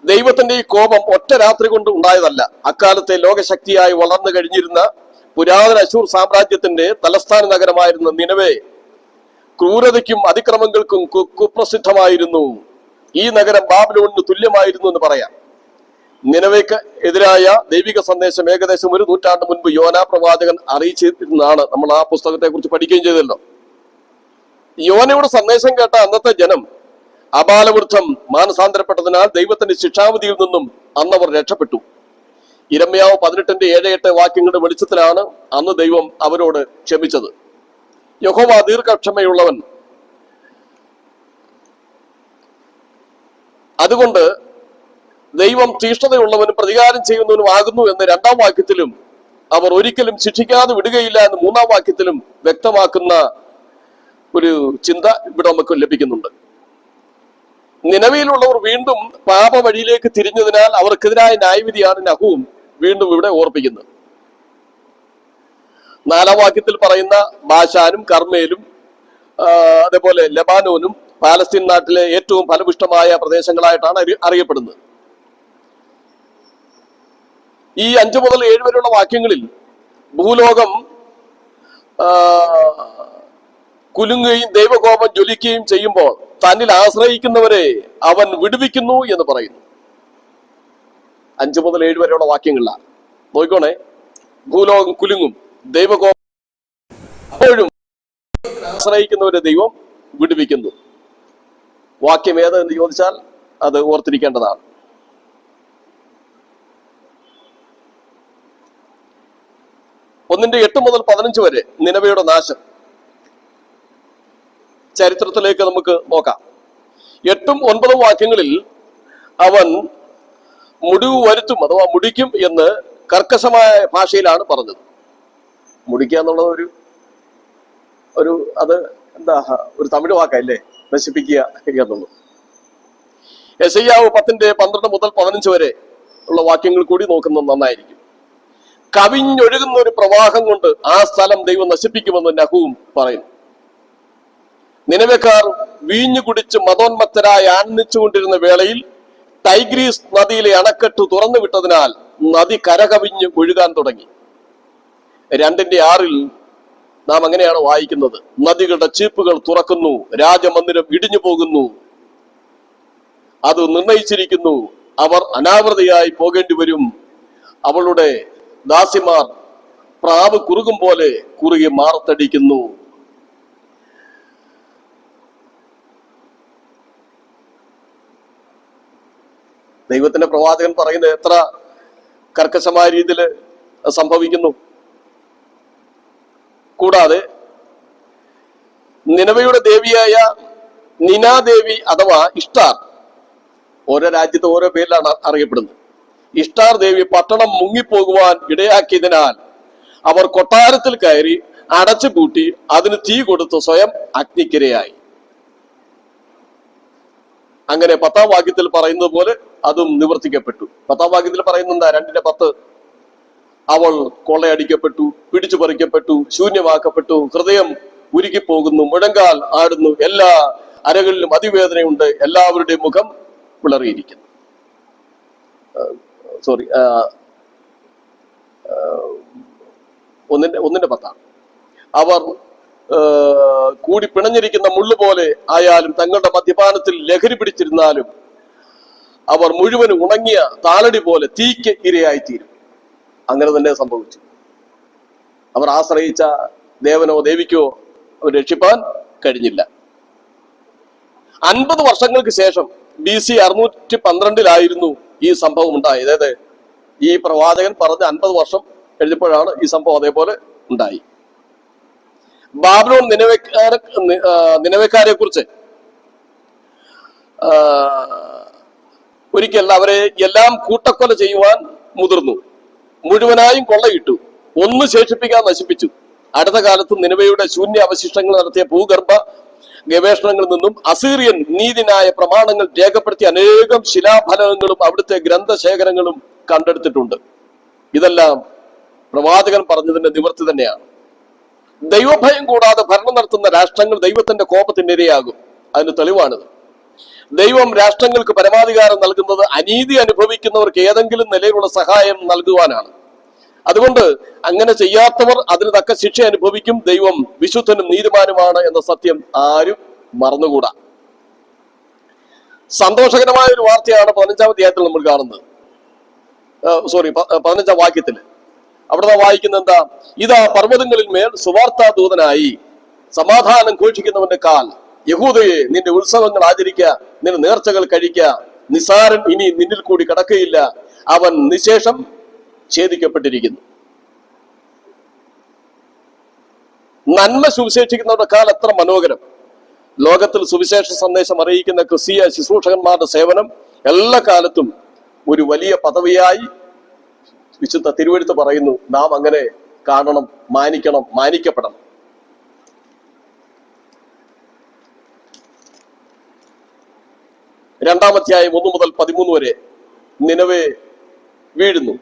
Speaker 1: ദൈവത്തിന്റെ ഈ കോപം ഒറ്റ രാത്രി കൊണ്ട് ഉണ്ടായതല്ല. അക്കാലത്തെ ലോകശക്തിയായി വളർന്നു കഴിഞ്ഞിരുന്ന പുരാതന അശൂർ സാമ്രാജ്യത്തിന്റെ തലസ്ഥാന നഗരമായിരുന്ന നിനവേ ക്രൂരതയ്ക്കും അതിക്രമങ്ങൾക്കും കുപ്രസിദ്ധമായിരുന്നു. ഈ നഗരം ബാബിലോണിന് തുല്യമായിരുന്നു എന്ന് പറയാം. നിനവേക്ക് എതിരായ ദൈവിക സന്ദേശം ഏകദേശം 1 നൂറ്റാണ്ട് മുൻപ് യോനാ പ്രവാചകൻ അറിയിച്ചിരുന്നതാണ്. നമ്മൾ ആ പുസ്തകത്തെ കുറിച്ച് പഠിക്കുകയും ചെയ്തല്ലോ. യോനയുടെ സന്ദേശം കേട്ട അന്നത്തെ ജനം അബാലവൃദ്ധം മാനസാന്തരപ്പെട്ടതിനാൽ ദൈവത്തിന്റെ ശിക്ഷാവിധിയിൽ നിന്നും അന്നവർ രക്ഷപ്പെട്ടു. യിരെമ്യാവ് 18:7-8 വാക്യങ്ങളുടെ വെളിച്ചത്തിലാണ് അന്ന് ദൈവം അവരോട് ക്ഷമിച്ചത്. യഹോവ ദീർഘക്ഷമയുള്ളവൻ, അതുകൊണ്ട് ദൈവം തീഷ്ണതയുള്ളവനും പ്രതികാരം ചെയ്യുന്നവനും ആകുന്നു എന്ന് 2-ാം വാക്യത്തിലും അവർ ഒരിക്കലും ശിക്ഷിക്കാതെ വിടുകയില്ല എന്ന് 3-ാം വാക്യത്തിലും വ്യക്തമാക്കുന്ന ഒരു ചിന്ത ഇവിടെ നമുക്ക് ലഭിക്കുന്നുണ്ട്. നിനവയിലുള്ളവർ വീണ്ടും പാപ വഴിയിലേക്ക് തിരിഞ്ഞതിനാൽ അവർക്കെതിരായ ന്യായവിധിയാണ് നഹൂം വീണ്ടും ഇവിടെ ഓർപ്പിക്കുന്നത്. 4-ാം വാക്യത്തിൽ പറയുന്ന ബാശാനും കർമ്മേലും അതേപോലെ ലെബാനോനും പാലസ്തീൻ നാട്ടിലെ ഏറ്റവും ഫലപുഷ്ടമായ പ്രദേശങ്ങളായിട്ടാണ് അറിയപ്പെടുന്നത്. ഈ 5 മുതൽ 7 വരെയുള്ള വാക്യങ്ങളിൽ ഭൂലോകം കുലുങ്ങുകയും ദൈവകോപം ജ്വലിക്കുകയും ചെയ്യുമ്പോൾ തന്നിൽ ആശ്രയിക്കുന്നവരെ അവൻ വിടുവിക്കുന്നു എന്ന് പറയുന്നു. 5 മുതൽ 7 വരെയുള്ള വാക്യങ്ങളിലാണ്. നോക്കിക്കോണേ, ഭൂലോകം കുലുങ്ങും, ദൈവകോപം, അപ്പോഴും ആശ്രയിക്കുന്നവരെ ദൈവം വിടുവിക്കുന്നു. വാക്യം ഏതെന്ന് ചോദിച്ചാൽ അത് ഓർത്തിരിക്കേണ്ടതാണ്. ഒന്നിന്റെ 8 മുതൽ 15 വരെ നിനവയുടെ നാശം ചരിത്രത്തിലേക്ക് നമുക്ക് നോക്കാം. 8ഉം 9ഉം വാക്യങ്ങളിൽ അവൻ മുടിവ് വരുത്തും അഥവാ മുടിക്കും എന്ന് കർക്കശമായ ഭാഷയിലാണ് പറഞ്ഞത്. മുടിക്കുക എന്നുള്ളത് ഒരു അത് എന്താ ഒരു തമിഴ് വാക്കല്ലേ, നശിപ്പിക്കുക എന്നുള്ളത്. യെശയ്യാവ് 10ന്റെ 12 മുതൽ 15 വരെ ഉള്ള വാക്യങ്ങൾ കൂടി നോക്കുന്നത് നന്നായിരിക്കും. കവിഞ്ഞൊഴുകുന്ന ഒരു പ്രവാഹം കൊണ്ട് ആ സ്ഥലം ദൈവം നശിപ്പിക്കുമെന്ന് നഹൂം പറയുന്നു. നിനവെക്കാർ വീഞ്ഞു കുടിച്ച് മതോന്മത്തരായി ആനന്ദിച്ചുകൊണ്ടിരുന്ന വേളയിൽ ടൈഗ്രീസ് നദിയിലെ അണക്കെട്ട് തുറന്നു വിട്ടതിനാൽ നദി കരകവിഞ്ഞ് ഒഴുകാൻ തുടങ്ങി. 2:6 നാം അങ്ങനെയാണ് വായിക്കുന്നത്. നദികളുടെ ചീപ്പുകൾ തുറക്കുന്നു, രാജമന്ദിരം ഇടിഞ്ഞു പോകുന്നു, അത് നിർണയിച്ചിരിക്കുന്നു, അവർ അനാവൃതയായി പോകേണ്ടി വരും, അവളുടെ ദാസിമാർ പ്രാവ് കുറുകും പോലെ കുറുകി മാറത്തടിക്കുന്നു. ദൈവത്തിന്റെ പ്രവാചകൻ പറയുന്നത് എത്ര കർക്കശമായ രീതിയിൽ സംഭവിക്കുന്നു. കൂടാതെ നിനവയുടെ ദേവിയായ നിനാദേവി അഥവാ ഇഷ്ടാർ, ഓരോ രാജ്യത്ത് ഓരോ പേരിലാണ് അറിയപ്പെടുന്നത്. ഇഷ്ടാർ ദേവി പട്ടണം മുങ്ങിപ്പോകുവാൻ ഇടയാക്കിയതിനാൽ അവർ കൊട്ടാരത്തിൽ കയറി അടച്ചു പൂട്ടി അതിന് തീ കൊടുത്ത് സ്വയം അഗ്നിക്കിരയായി. അങ്ങനെ 10-ാം വാക്യത്തിൽ പറയുന്നത് പോലെ അതും നിവർത്തിക്കപ്പെട്ടു. 10-ാം വാക്യത്തിൽ പറയുന്നത് 2:10 അവൾ കൊള്ളയടിക്കപ്പെട്ടു, പിടിച്ചു പറിക്കപ്പെട്ടു, ശൂന്യമാക്കപ്പെട്ടു, ഹൃദയം ഉരുകിപ്പോകുന്നു, മുഴങ്കാൽ ആടുന്നു, എല്ലാ അരകളിലും അതിവേദനയുണ്ട്, എല്ലാവരുടെയും മുഖം പിളറിയിരിക്കുന്നു. സോറി, 1:10 അവർ കൂടി പിണഞ്ഞിരിക്കുന്ന മുള്ളുപോലെ ആയാലും തങ്ങളുടെ മദ്യപാനത്തിൽ ലഹരി പിടിച്ചിരുന്നാലും അവർ മുഴുവനും ഉണങ്ങിയ താളടി പോലെ തീക്ക് ഇരയായിത്തീരും. അങ്ങനെ തന്നെ സംഭവിച്ചു. അവർ ആശ്രയിച്ച ദേവനോ ദേവിക്കോ അവർ രക്ഷിപ്പാൻ കഴിഞ്ഞില്ല. 50 വർഷങ്ങൾക്ക് ശേഷം BC 612 ഈ സംഭവം ഉണ്ടായത്. അതായത് ഈ പ്രവാചകൻ പറഞ്ഞ 50 വർഷം കഴിഞ്ഞപ്പോഴാണ് ഈ സംഭവം അതേപോലെ ഉണ്ടായി. ബാബിലോൺ നിനവക്കാരെ കുറിച്ച് ഒരിക്കൽ അവരെ എല്ലാം കൂട്ടക്കൊല ചെയ്യുവാൻ മുതിർന്നു, മുഴുവനായും കൊള്ളയിട്ടു, ഒന്നും ശേഷിപ്പിക്കാൻ നശിപ്പിച്ചു. അടുത്ത കാലത്ത് നിനവയുടെ ശൂന്യ അവശിഷ്ടങ്ങൾ നടത്തിയ ഭൂഗർഭ ഗവേഷണങ്ങളിൽ നിന്നും അസീറിയൻ നീതിന്യായ പ്രമാണങ്ങൾ രേഖപ്പെടുത്തിയ അനേകം ശിലാഫലകങ്ങളും അവിടുത്തെ ഗ്രന്ഥശേഖരങ്ങളും കണ്ടെടുത്തിട്ടുണ്ട്. ഇതെല്ലാം പ്രവാചകൻ പറഞ്ഞതിന്റെ നിവൃത്തി തന്നെയാണ്. ദൈവഭയം കൂടാതെ ഭരണം നടത്തുന്ന രാഷ്ട്രങ്ങൾ ദൈവത്തിന്റെ കോപത്തിന് ഇരയാകും. അതിന് തെളിവാണിത്. ദൈവം രാഷ്ട്രങ്ങൾക്ക് പരമാധികാരം നൽകുന്നത് അനീതി അനുഭവിക്കുന്നവർക്ക് ഏതെങ്കിലും നിലയിലുള്ള സഹായം നൽകുവാനാണ്. അതുകൊണ്ട് അങ്ങനെ ചെയ്യാത്തവർ അതിന് തക്ക ശിക്ഷ അനുഭവിക്കും. ദൈവം വിശുദ്ധനും നീതിമാനുമാണ് എന്ന സത്യം ആരും മറന്നുകൂടാ. സന്തോഷകരമായ ഒരു വാർത്തയാണ് 15-ാം അധ്യായത്തിൽ നമ്മൾ കാണുന്നത്. 15-ാം വാക്യത്തിൽ അവിടെ വായിക്കുന്ന എന്താ? ഇതാ പർവ്വതങ്ങളിൽ മേൽ സുവാർത്താ ദൂതനായി സമാധാനം ഘോഷിക്കുന്നവന്റെ കാൽ, യഹൂദയെ നിന്റെ ഉത്സവങ്ങൾ ആചരിക്കുക, നിന്റെ നേർച്ചകൾ കഴിക്കുക, നിസാരൻ ഇനി നിന്നിൽ കൂടി കടക്കുകയില്ല, അവൻ നിശേഷം ഛേദിക്കപ്പെട്ടിരിക്കുന്നു. നന്മ സുവിശേഷിക്കുന്നവരുടെ കാൽ എത്ര മനോഹരം! ലോകത്തിൽ സുവിശേഷ സന്ദേശം അറിയിക്കുന്ന ക്രിസ്തീയ ശുശ്രൂഷകന്മാരുടെ സേവനം എല്ലാ കാലത്തും ഒരു വലിയ പദവിയായി വിശുദ്ധ തിരുവെഴുത്ത് പറയുന്നു. നാം അങ്ങനെ കാണണം, മാനിക്കണം, മാനിക്കപ്പെടണം. രണ്ടാം അധ്യായം 1 മുതൽ 13 വരെ നിനവെ വീഴുന്നു.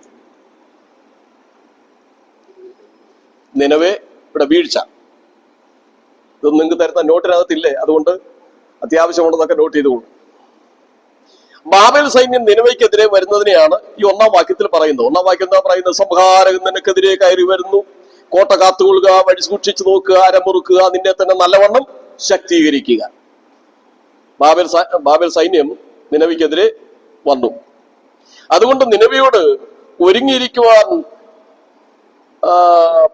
Speaker 1: നിനവേ ഇവിടെ വീഴ്ച. ഇതൊന്നും നിങ്ങൾക്ക് തരുന്ന നോട്ടിനകത്തില്ലേ, അതുകൊണ്ട് അത്യാവശ്യമുള്ളതൊക്കെ നോട്ട് ചെയ്തുകൊള്ളു. ബാബേൽ സൈന്യം നിനവയ്ക്കെതിരെ വരുന്നതിനെയാണ് ഈ 1-ാം വാക്യത്തിൽ പറയുന്നത്. 1-ാം വാക്യം എന്താ പറയുന്നത്? സംഹാരകൻ നിനക്കെതിരെ കയറി വരുന്നു, കോട്ട കാത്തുകൊള്ളുക, വഴി സൂക്ഷിച്ചു നോക്കുക, അരമുറുക്കുക, നിന്നെ തന്നെ നല്ലവണ്ണം ശക്തീകരിക്കുക. ബാബേൽ സൈന്യം നിനവയ്ക്കെതിരെ വന്നു. അതുകൊണ്ട് നിനവയോട് ഒരുങ്ങിയിരിക്കുവാൻ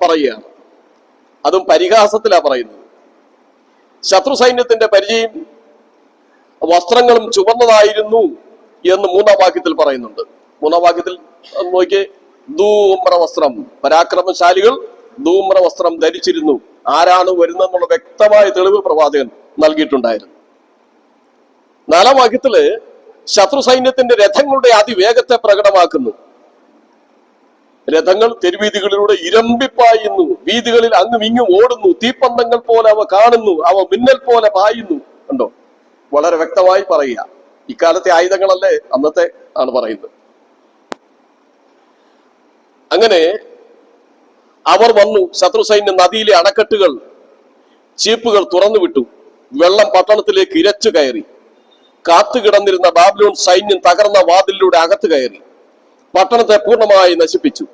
Speaker 1: പറയുകയാണ്. അതും പരിഹാസത്തിലാ പറയുന്നത്. ശത്രു സൈന്യത്തിന്റെ പരിചയം വസ്ത്രങ്ങളും ചുവന്നതായിരുന്നു എന്ന് 3-ാം വാക്യത്തിൽ പറയുന്നുണ്ട്. 3-ാം വാക്യത്തിൽ നോക്കിയേ, ധൂമ്ര വസ്ത്രം, പരാക്രമശാലികൾ ധൂമ്ര വസ്ത്രം ധരിച്ചിരുന്നു. ആരാണ് വരുന്നതെന്നുള്ള വ്യക്തമായ തെളിവ് പ്രവാചകൻ നൽകിയിട്ടുണ്ടായിരുന്നു. 4-ാം വാക്യത്തില് ശത്രു സൈന്യത്തിന്റെ രഥങ്ങളുടെ അതിവേഗത്തെ പ്രകടമാക്കുന്നു. രഥങ്ങൾ തെരുവീതികളിലൂടെ ഇരമ്പിപ്പായുന്നു, വീതികളിൽ അങ്ങും ഇങ്ങും ഓടുന്നു, തീപ്പന്തങ്ങൾ പോലെ അവ കാണുന്നു, അവ മിന്നൽ പോലെ പായുന്നു. കണ്ടോ, വളരെ വ്യക്തമായി പറയുക. ഇക്കാലത്തെ ആയുധങ്ങളല്ലേ, അന്നത്തെ ആണ് പറയുന്നത്. അങ്ങനെ അവർ വന്നു. ശത്രു സൈന്യം നദിയിലെ അണക്കെട്ടുകൾ, ചീപ്പുകൾ തുറന്നു വിട്ടു. വെള്ളം പട്ടണത്തിലേക്ക് ഇരച്ചു കയറി. കാത്തുകിടന്നിരുന്ന ബാബിലോൺ സൈന്യം തകർന്ന വാതിലിലൂടെ അകത്ത് കയറി പട്ടണത്തെ പൂർണ്ണമായി നശിപ്പിച്ചു.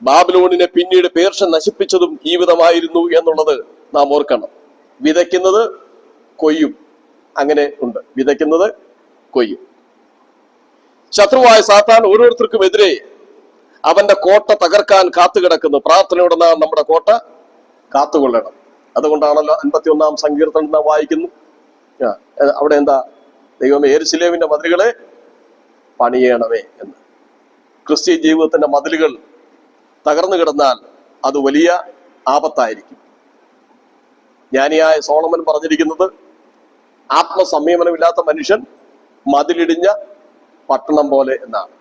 Speaker 1: ബാബിലോണിനെ പിന്നീട് പേർഷ്യൻ നശിപ്പിച്ചതും ഈ വിധമായിരുന്നു എന്നുള്ളത് നാം ഓർക്കണം. വിതയ്ക്കുന്നത് കൊയ്യും, അങ്ങനെ ഉണ്ട്. വിതയ്ക്കുന്നത് കൊയ്യും. ശത്രുവായ സാത്താൻ ഓരോരുത്തർക്കും എതിരെ അവന്റെ കോട്ട തകർക്കാൻ കാത്തുകിടക്കുന്നു. പ്രാർത്ഥനയോടെ നാം നമ്മുടെ കോട്ട കാത്തുകൊള്ളണം. അതുകൊണ്ടാണല്ലോ 51-ാം സങ്കീർത്തനം നാം വായിക്കുന്നു. അവിടെ എന്താ? ദൈവമേ, യെരൂശലേമിന്റെ മതിലുകളെ പണിയണമേ എന്ന്. ക്രിസ്തീയ ജീവിതത്തിന്റെ മതിലുകൾ തകർന്നു കിടന്നാൽ അത് വലിയ ആപത്തായിരിക്കും. ജ്ഞാനിയായ സോളമൻ പറഞ്ഞിരിക്കുന്നത്, ആത്മസംയമനമില്ലാത്ത മനുഷ്യൻ മതിലിടിഞ്ഞ പട്ടണം പോലെ എന്നാണ്.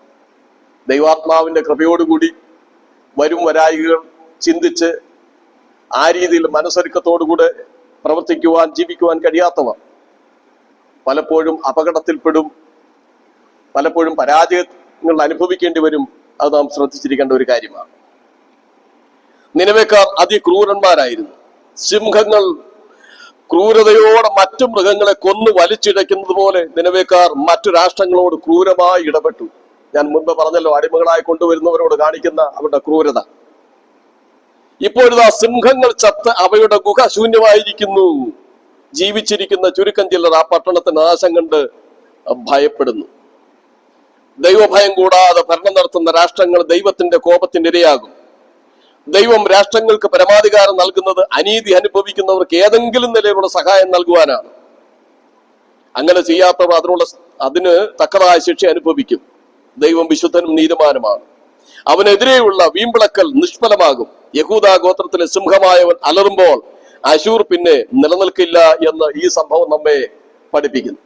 Speaker 1: ദൈവാത്മാവിന്റെ കൃപയോടുകൂടി വരും വരായികൾ ചിന്തിച്ച് ആ രീതിയിൽ മനസ്സൊരുക്കത്തോടുകൂടെ പ്രവർത്തിക്കുവാൻ, ജീവിക്കുവാൻ കഴിയാത്തവർ പലപ്പോഴും അപകടത്തിൽപ്പെടും, പലപ്പോഴും പരാജയങ്ങൾ അനുഭവിക്കേണ്ടി വരും. അത് നാം ശ്രദ്ധിച്ചിരിക്കേണ്ട ഒരു കാര്യമാണ്. നിനവേക്കാർ അതിക്രൂരന്മാരായിരുന്നു. സിംഹങ്ങൾ ക്രൂരതയോടെ മറ്റു മൃഗങ്ങളെ കൊന്നു വലിച്ചിഴയ്ക്കുന്നത് പോലെ നിനവേക്കാർ മറ്റു രാഷ്ട്രങ്ങളോട് ക്രൂരമായി ഇടപെട്ടു. ഞാൻ മുൻപ് പറഞ്ഞല്ലോ, അടിമകളായി കൊണ്ടുവരുന്നവരോട് കാണിക്കുന്ന അവരുടെ ക്രൂരത. ഇപ്പോഴിതാ സിംഹങ്ങൾ ചത്ത് അവയുടെ ഗുഹ ശൂന്യമായിരിക്കുന്നു. ജീവിച്ചിരിക്കുന്ന ചുരുക്കം ചിലർ ആ പട്ടണത്തിന് നാശം കണ്ട് ഭയപ്പെടുന്നു. ദൈവഭയം കൂടാതെ ഭരണം നടത്തുന്ന രാഷ്ട്രങ്ങൾ ദൈവത്തിന്റെ കോപത്തിന്റെ ഇരയാകും. ദൈവം രാഷ്ട്രങ്ങൾക്ക് പരമാധികാരം നൽകുന്നത് അനീതി അനുഭവിക്കുന്നവർക്ക് ഏതെങ്കിലും നിലയിലുള്ള സഹായം നൽകുവാനാണ്. അങ്ങനെ ചെയ്യാത്തവർ അതിന് തക്കതായ ശിക്ഷ അനുഭവിക്കും. ദൈവം വിശുദ്ധനും നീതിമാനുമാണ്. അവനെതിരെയുള്ള വീമ്പിളക്കൽ നിഷ്ഫലമാകും. യഹൂദാ ഗോത്രത്തിലെ സിംഹമായവൻ അലറുമ്പോൾ അശൂർ പിന്നെ നിലനിൽക്കില്ല എന്ന് ഈ സംഭവം നമ്മെ പഠിപ്പിക്കുന്നു.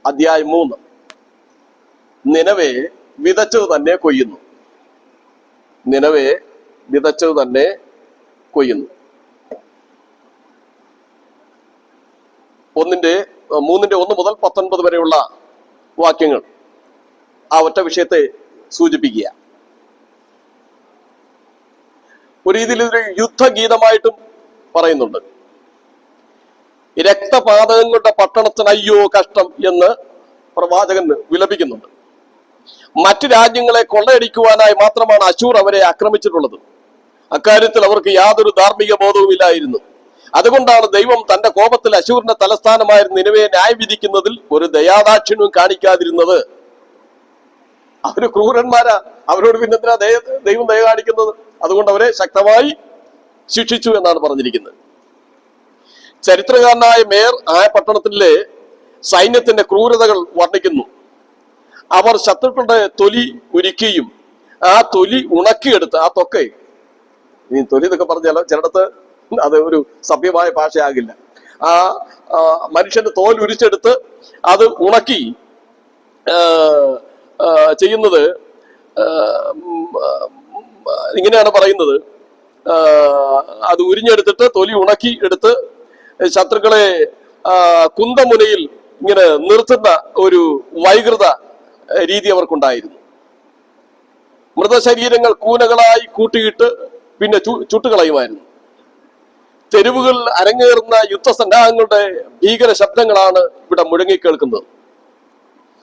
Speaker 1: അധ്യായം 3. നിനവേ വിതച്ചത് തന്നെ കൊയ്യുന്നു. നിനവേ വിതച്ചത് തന്നെ കൊയ്യുന്നു. 3:1 മുതൽ 19 വരെയുള്ള വാക്യങ്ങൾ ആ ഒറ്റ വിഷയത്തെ സൂചിപ്പിക്കുക. ഒരു രീതിയിൽ ഇതൊരു യുദ്ധഗീതമായിട്ടും പറയുന്നുണ്ട്. രക്തപാതകങ്ങളുടെ പട്ടണത്തിന് അയ്യോ കഷ്ടം എന്ന് പ്രവാചകൻ വിലപിക്കുന്നുണ്ട്. മറ്റു രാജ്യങ്ങളെ കൊള്ളയടിക്കുവാനായി മാത്രമാണ് അശൂർ അവരെ ആക്രമിച്ചിട്ടുള്ളത്. അക്കാര്യത്തിൽ അവർക്ക് യാതൊരു ധാർമ്മിക ബോധവും ഇല്ലായിരുന്നു. അതുകൊണ്ടാണ് ദൈവം തന്റെ കോപത്തിൽ അശൂറിന്റെ തലസ്ഥാനമായിരുന്ന നിനവയെ ന്യായവിധിക്കുന്നതിൽ ഒരു ദയാദാക്ഷിണ്യവും കാണിക്കാതിരുന്നത്. അവര് ക്രൂരന്മാരാ, അവരോട് പിന്നെന്തിനാ ദൈവം ദയ കാണിക്കുന്നത്? അതുകൊണ്ട് അവരെ ശക്തമായി ശിക്ഷിച്ചു എന്നാണ് പറഞ്ഞിരിക്കുന്നത്. ചരിത്രകാരനായ മേയർ ആ പട്ടണത്തിലെ സൈന്യത്തിന്റെ ക്രൂരതകൾ വർണ്ണിക്കുന്നു. അവർ ശത്രുക്കളുടെ തൊലി ഉരിക്കുകയും ആ തൊലി ഉണക്കിയെടുത്ത്, ആ തൊക്കെ, ഈ തൊലി എന്നൊക്കെ പറഞ്ഞാലോ ചിലടത്ത് അത് ഒരു സഭ്യമായ ഭാഷയാകില്ല. ആ മനുഷ്യന്റെ തോൽ ഉരിച്ചെടുത്ത് അത് ഉണക്കി ചെയ്യുന്നത് ഇങ്ങനെയാണ് പറയുന്നത്. അത് ഉരിഞ്ഞെടുത്തിട്ട് തൊലി ഉണക്കി എടുത്ത് ശത്രുക്കളെ കുന്തമുനയിൽ ഇങ്ങനെ നിർത്തുന്ന ഒരു വൈകൃത രീതി അവർക്കുണ്ടായിരുന്നു. മൃതശരീരങ്ങൾ കൂനകളായി കൂട്ടിയിട്ട് പിന്നെ ചുട്ടുകളയുമായിരുന്നു. തെരുവുകളിൽ അരങ്ങേറുന്ന യുദ്ധസന്നാഹങ്ങളുടെ ഭീകര ശബ്ദങ്ങളാണ് ഇവിടെ മുഴങ്ങിക്കേൾക്കുന്നത്.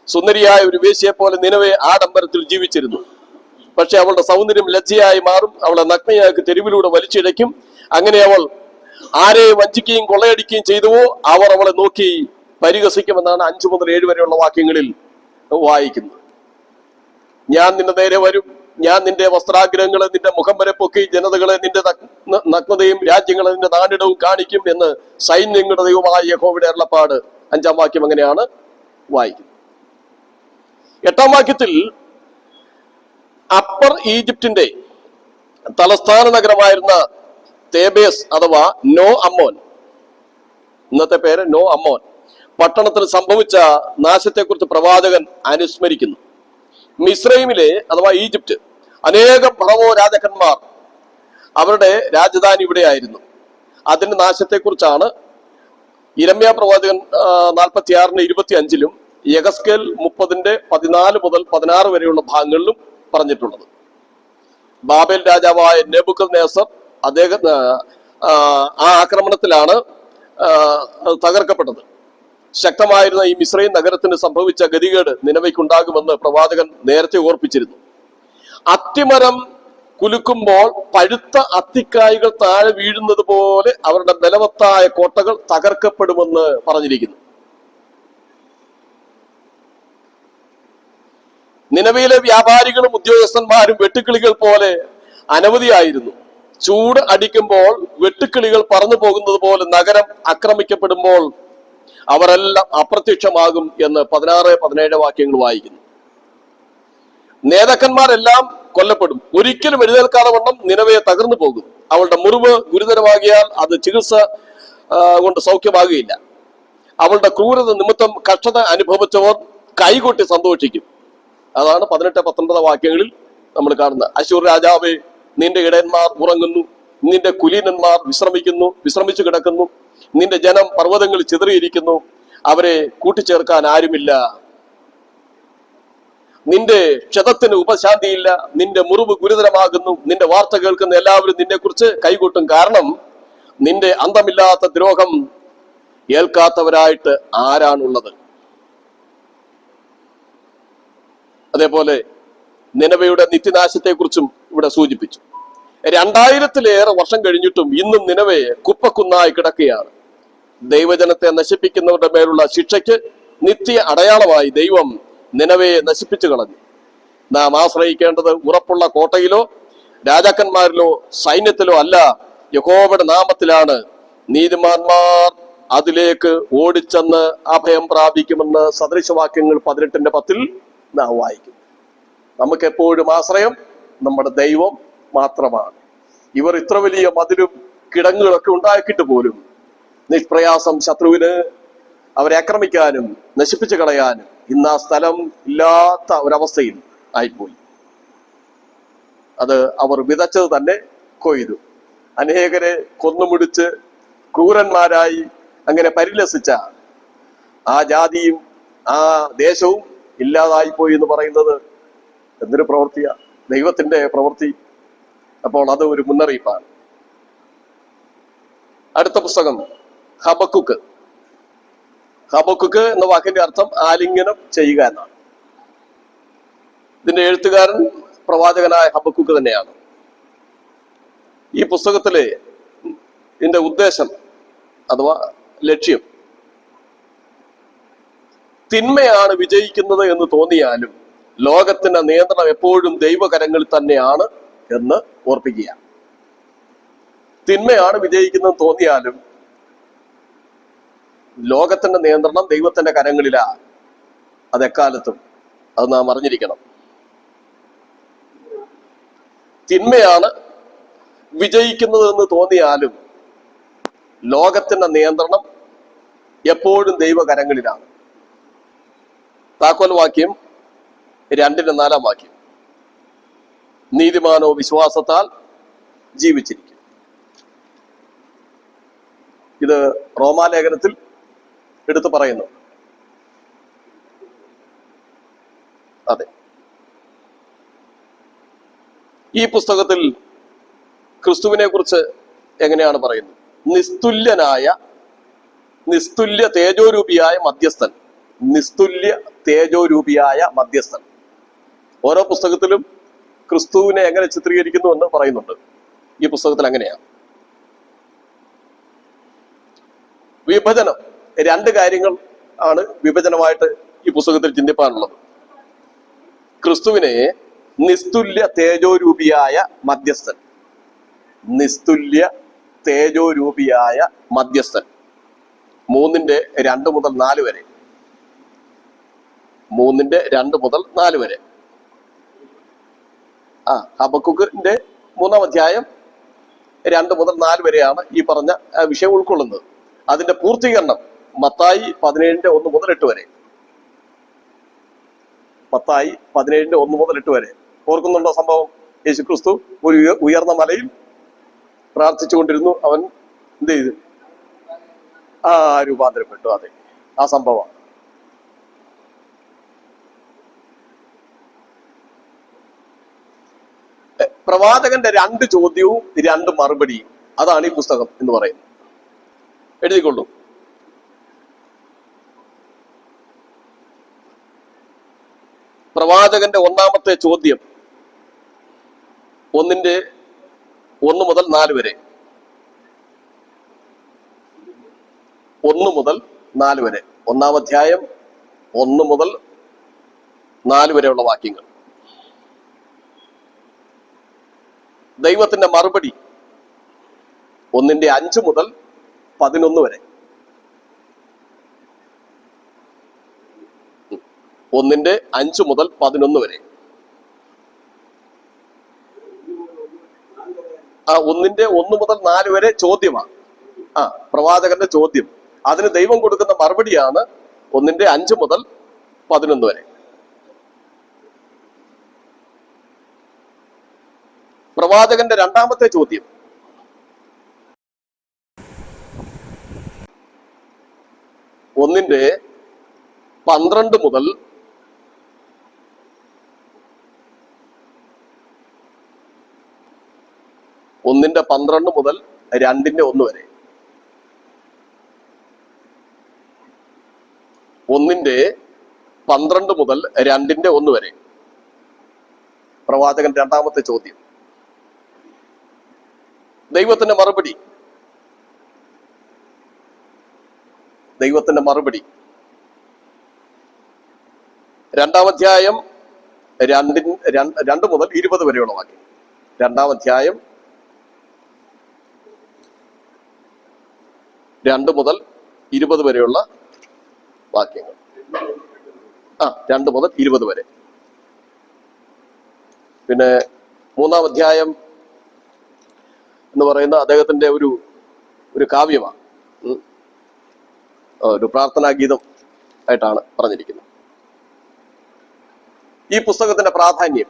Speaker 1: സുന്ദരിയായ ഒരു വേശ്യയെ പോലെ നിനവെ ആഡംബരത്തിൽ ജീവിച്ചിരുന്നു. പക്ഷെ അവളുടെ സൗന്ദര്യം ലജ്ജയായി മാറും. അവളെ നഗ്നയാക്കി തെരുവിലൂടെ വലിച്ചിഴയ്ക്കും. അങ്ങനെ അവൾ ആരെ വഞ്ചിക്കുകയും കൊള്ളയടിക്കുകയും ചെയ്തുവോ അവർ അവളെ നോക്കി പരിഹസിക്കുമെന്നാണ് 5 മുതൽ 7 വരെയുള്ള വാക്യങ്ങളിൽ വായിക്കുന്നത്. ഞാൻ നിന്റെ നേരെ വരും, ഞാൻ നിന്റെ വസ്ത്രാഗ്രഹങ്ങളെ നിന്റെ മുഖം വരെ പൊക്കി, ജനതകളെ നിന്റെ നഗ്നതയും രാജ്യങ്ങളെ നിന്റെ നാടിടവും കാണിക്കും എന്ന് സൈന്യങ്ങളുടെ ദൈവമായ യഹോവയുടെ അരുളപ്പാട്. 5-ാം വാക്യം അങ്ങനെയാണ് വായിക്കുന്നത്. 8-ാം വാക്യത്തിൽ അപ്പർ ഈജിപ്തിന്റെ തലസ്ഥാന നഗരമായിരുന്ന തേബേസ് അഥവാ നോ അമ്മോൻ, ഇന്നത്തെ പേര് നോ അമ്മോൻ പട്ടണത്തിന് സംഭവിച്ച നാശത്തെക്കുറിച്ച് പ്രവാചകൻ അനുസ്മരിക്കുന്നു. മിസ്രൈമിലെ അഥവാ ഈജിപ്റ്റ് അനേകം ഫറവോ രാജാക്കന്മാർ അവരുടെ രാജധാനി ഇവിടെയായിരുന്നു. അതിന്റെ നാശത്തെക്കുറിച്ചാണ് യിരെമ്യാ പ്രവാചകൻ 46:25 യെഹെസ്കേൽ 30:14 മുതൽ 16 വരെയുള്ള ഭാഗങ്ങളിലും പറഞ്ഞിട്ടുള്ളത്. ബാബേൽ രാജാവായ നെബൂഖദ്നേസർ അദ്ദേഹം ആ ആക്രമണത്തിലാണ് തകർക്കപ്പെട്ടത്. ശക്തമായിരുന്ന ഈ മിസ്രൈം നഗരത്തിന് സംഭവിച്ച ഗതികേട് നിനവയ്ക്കുണ്ടാകുമെന്ന് പ്രവാചകൻ നേരത്തെ ഓർപ്പിച്ചിരുന്നു. അത്തിമരം കുലുക്കുമ്പോൾ പഴുത്ത അത്തിക്കായ്കൾ താഴെ വീഴുന്നത് പോലെ അവരുടെ ബലവത്തായ കോട്ടകൾ തകർക്കപ്പെടുമെന്ന് പറഞ്ഞിരിക്കുന്നു. നിനവയിലെ വ്യാപാരികളും ഉദ്യോഗസ്ഥന്മാരും വെട്ടുക്കിളികൾ പോലെ അനവധിയായിരുന്നു. ചൂട് അടിക്കുമ്പോൾ വെട്ടുക്കിളികൾ പറന്നു പോകുന്നത് പോലെ നഗരം ആക്രമിക്കപ്പെടുമ്പോൾ അവരെല്ലാം അപ്രത്യക്ഷമാകും എന്ന് 16-17 വാക്യങ്ങൾ വായിക്കുന്നു. നേതാക്കന്മാരെല്ലാം കൊല്ലപ്പെടും. ഒരിക്കലും എഴുന്നേൽക്കാതെ വണ്ണം നിനവയെ തകർന്നു പോകും. അവളുടെ മുറിവ് ഗുരുതരമാകിയാൽ അത് ചികിത്സ കൊണ്ട് സൗഖ്യമാകുകയില്ല. അവളുടെ ക്രൂരത നിമിത്തം കഷ്ടത അനുഭവിച്ചവർ കൈകൊട്ടി സന്തോഷിക്കും. അതാണ് 18-19 വാക്യങ്ങളിൽ നമ്മൾ കാണുന്നത്. അശൂർ രാജാവേ, നിന്റെ ഇടയന്മാർ ഉറങ്ങുന്നു, നിന്റെ കുലീനന്മാർ വിശ്രമിച്ചു കിടക്കുന്നു. നിന്റെ ജനം പർവ്വതങ്ങളിൽ ചിതറിയിരിക്കുന്നു, അവരെ കൂട്ടിച്ചേർക്കാൻ ആരുമില്ല. നിന്റെ ക്ഷതത്തിന് ഉപശാന്തിയില്ല, നിന്റെ മുറിവ് ഗുരുതരമാകുന്നു. നിന്റെ വാർത്ത കേൾക്കുന്ന എല്ലാവരും നിന്നെ കുറിച്ച് കൈകൊട്ടും. കാരണം നിന്റെ അന്തമില്ലാത്ത ദ്രോഹം ഏൽക്കാത്തവരായിട്ട് ആരാണുള്ളത്? അതേപോലെ നിനവയുടെ നിത്യനാശത്തെക്കുറിച്ചും ഇവിടെ സൂചിപ്പിച്ചു. 2000-ലേറെ വർഷം കഴിഞ്ഞിട്ടും ഇന്നും നിനവയെ കുപ്പക്കുന്നായി കിടക്കുകയാണ്. ദൈവജനത്തെ നശിപ്പിക്കുന്നവരുടെ മേലുള്ള ശിക്ഷയ്ക്ക് നിത്യ അടയാളമായി ദൈവം നിനവയെ നശിപ്പിച്ചു കളഞ്ഞു. നാം ആശ്രയിക്കേണ്ടത് ഉറപ്പുള്ള കോട്ടയിലോ രാജാക്കന്മാരിലോ സൈന്യത്തിലോ അല്ല, യഹോവയുടെ നാമത്തിലാണ്. നീതിമാന്മാർ അതിലേക്ക് ഓടിച്ചെന്ന് അഭയം പ്രാപിക്കുമെന്ന് സദൃശവാക്യങ്ങൾ 18:10 നാം വായിക്കും. നമുക്ക് എപ്പോഴും ആശ്രയം നമ്മുടെ ദൈവം മാത്രമാണ്. ഇവർ ഇത്ര വലിയ മതിലും കിടങ്ങുകളൊക്കെ ഉണ്ടാക്കിയിട്ട് പോലും നിഷ്പ്രയാസം ശത്രുവിന് അവരെ ആക്രമിക്കാനും നശിപ്പിച്ചു കളയാനും ഇന്ന് ആ സ്ഥലം ഇല്ലാത്ത ഒരവസ്ഥയിൽ ആയിപ്പോയി. അത് അവർ വിതച്ചത് തന്നെ കൊയ്തു. അനേകരെ കൊന്നുമുടിച്ച് ക്രൂരന്മാരായി അങ്ങനെ പരിലസിച്ച ആ ജാതിയും ആ ദേശവും ഇല്ലാതായിപ്പോയി എന്ന് പറയുന്നത് എന്തൊരു പ്രവൃത്തിയാ, ദൈവത്തിന്റെ പ്രവൃത്തി. അപ്പോൾ അത് ഒരു മുന്നറിയിപ്പാണ്. അടുത്ത പുസ്തകം ഹബക്കുക്ക്. ഹബക്കുക്ക് എന്ന വാക്കിന്റെ അർത്ഥം ആലിംഗനം ചെയ്യുക എന്നാണ്. ഇതിന്റെ എഴുത്തുകാരൻ പ്രവാചകനായ ഹബക്കുക്ക് തന്നെയാണ്. ഈ പുസ്തകത്തിലെ ഇതിന്റെ ഉദ്ദേശം അഥവാ ലക്ഷ്യം, തിന്മയാണ് വിജയിക്കുന്നത് എന്ന് തോന്നിയാലും ലോകത്തിന്റെ നിയന്ത്രണം എപ്പോഴും ദൈവകരങ്ങളിൽ തന്നെയാണ് എന്ന് ഓർപ്പിക്കുക. തിന്മയാണ് വിജയിക്കുന്നത് തോന്നിയാലും ലോകത്തിന്റെ നിയന്ത്രണം ദൈവത്തിന്റെ കരങ്ങളിലാ. അതെക്കാലത്തും അത് നാം അറിഞ്ഞിരിക്കണം. തിന്മയാണ് വിജയിക്കുന്നത് എന്ന് തോന്നിയാലും ലോകത്തിന്റെ നിയന്ത്രണം എപ്പോഴും ദൈവകരങ്ങളിലാണ്. താക്കോൽ വാക്യം 2-4 വാക്യം, നീതിമാനോ വിശ്വാസത്താൽ ജീവിച്ചിരിക്കും. ഇത് റോമാലേഖനത്തിൽ എടുത്തു പറയുന്നു. അതെ, ഈ പുസ്തകത്തിൽ ക്രിസ്തുവിനെ കുറിച്ച് എങ്ങനെയാണ് പറയുന്നത്? നിസ്തുല്യ തേജോരൂപിയായ മധ്യസ്ഥൻ. നിസ്തുല്യ തേജോരൂപിയായ മധ്യസ്ഥൻ. ഓരോ പുസ്തകത്തിലും ക്രിസ്തുവിനെ എങ്ങനെ ചിത്രീകരിക്കുന്നു എന്ന് പറയുന്നുണ്ട്. ഈ പുസ്തകത്തിൽ അങ്ങനെയാണ്. വിഭജനം, രണ്ട് കാര്യങ്ങൾ ആണ് വിഭജനമായിട്ട് ഈ പുസ്തകത്തിൽ ചിന്തിപ്പാനുള്ളത്. ക്രിസ്തുവിനെ നിസ്തുല്യ തേജോരൂപിയായ മധ്യസ്ഥൻ. നിസ്തുല്യ തേജോരൂപിയായ മധ്യസ്ഥൻ. 3:2 മുതൽ 4 വരെ. 3:2 മുതൽ 4 വരെ. ഹബക്കൂക്കിന്റെ 3-ാം അധ്യായം 2 മുതൽ 4 വരെയാണ് ഈ പറഞ്ഞ വിഷയം ഉൾക്കൊള്ളുന്നത്. അതിന്റെ പൂർത്തീകരണം മത്തായി 17:1 മുതൽ 8 വരെ. മത്തായി 17:1 മുതൽ 8 വരെ. ഓർക്കുന്നുണ്ടോ സംഭവം? യേശുക്രിസ്തു ഒരു ഉയർന്ന മലയിൽ പ്രാർത്ഥിച്ചുകൊണ്ടിരുന്നു. അവൻ എന്ത് ചെയ്തു? രൂപാന്തരപ്പെട്ടു. അതെ, ആ സംഭവം. പ്രവാചകന്റെ 2 ചോദ്യവും 2 മറുപടിയും, അതാണ് ഈ പുസ്തകം എന്ന് പറയുന്നത്. എഴുതിക്കൊള്ളൂ. പ്രവാചകന്റെ 1-ാമത്തെ ചോദ്യം 1 മുതൽ 4 വരെ. 1 മുതൽ 4 വരെ. 1-ാം അധ്യായം 1 മുതൽ 4 വരെയുള്ള വാക്യങ്ങൾ. ദൈവത്തിന്റെ മറുപടി 1:5 മുതൽ 11 വരെ. 1:5 മുതൽ 11 വരെ. 1 മുതൽ 4 വരെ ചോദ്യമാണ്. പ്രവാചകന്റെ ചോദ്യം. അതിന് ദൈവം കൊടുക്കുന്ന മറുപടിയാണ് 1:5 മുതൽ 11 വരെ. പ്രവാചകന്റെ 2-ാമത്തെ ചോദ്യം 1:12 മുതൽ 1:12 മുതൽ 2:1 വരെ. 1:12 മുതൽ 2:1 വരെ. പ്രവാചകൻ 2-ാമത്തെ ചോദ്യം. ദൈവത്തിന്റെ മറുപടി. 2-ാം അധ്യായം 2 മുതൽ 20 വരെയുള്ള വാക്യം. 2-ാം അധ്യായം 2 മുതൽ 20 വരെയുള്ള വാക്യങ്ങൾ. 2 മുതൽ 20 വരെ. പിന്നെ 3-ാം അധ്യായം എന്ന് പറയുന്ന അദ്ദേഹത്തിന്റെ ഒരു കാവ്യമാണ്. ഒരു പ്രാർത്ഥനാ ഗീതം ആയിട്ടാണ് പറഞ്ഞിരിക്കുന്നത്. ഈ പുസ്തകത്തിന്റെ പ്രാധാന്യം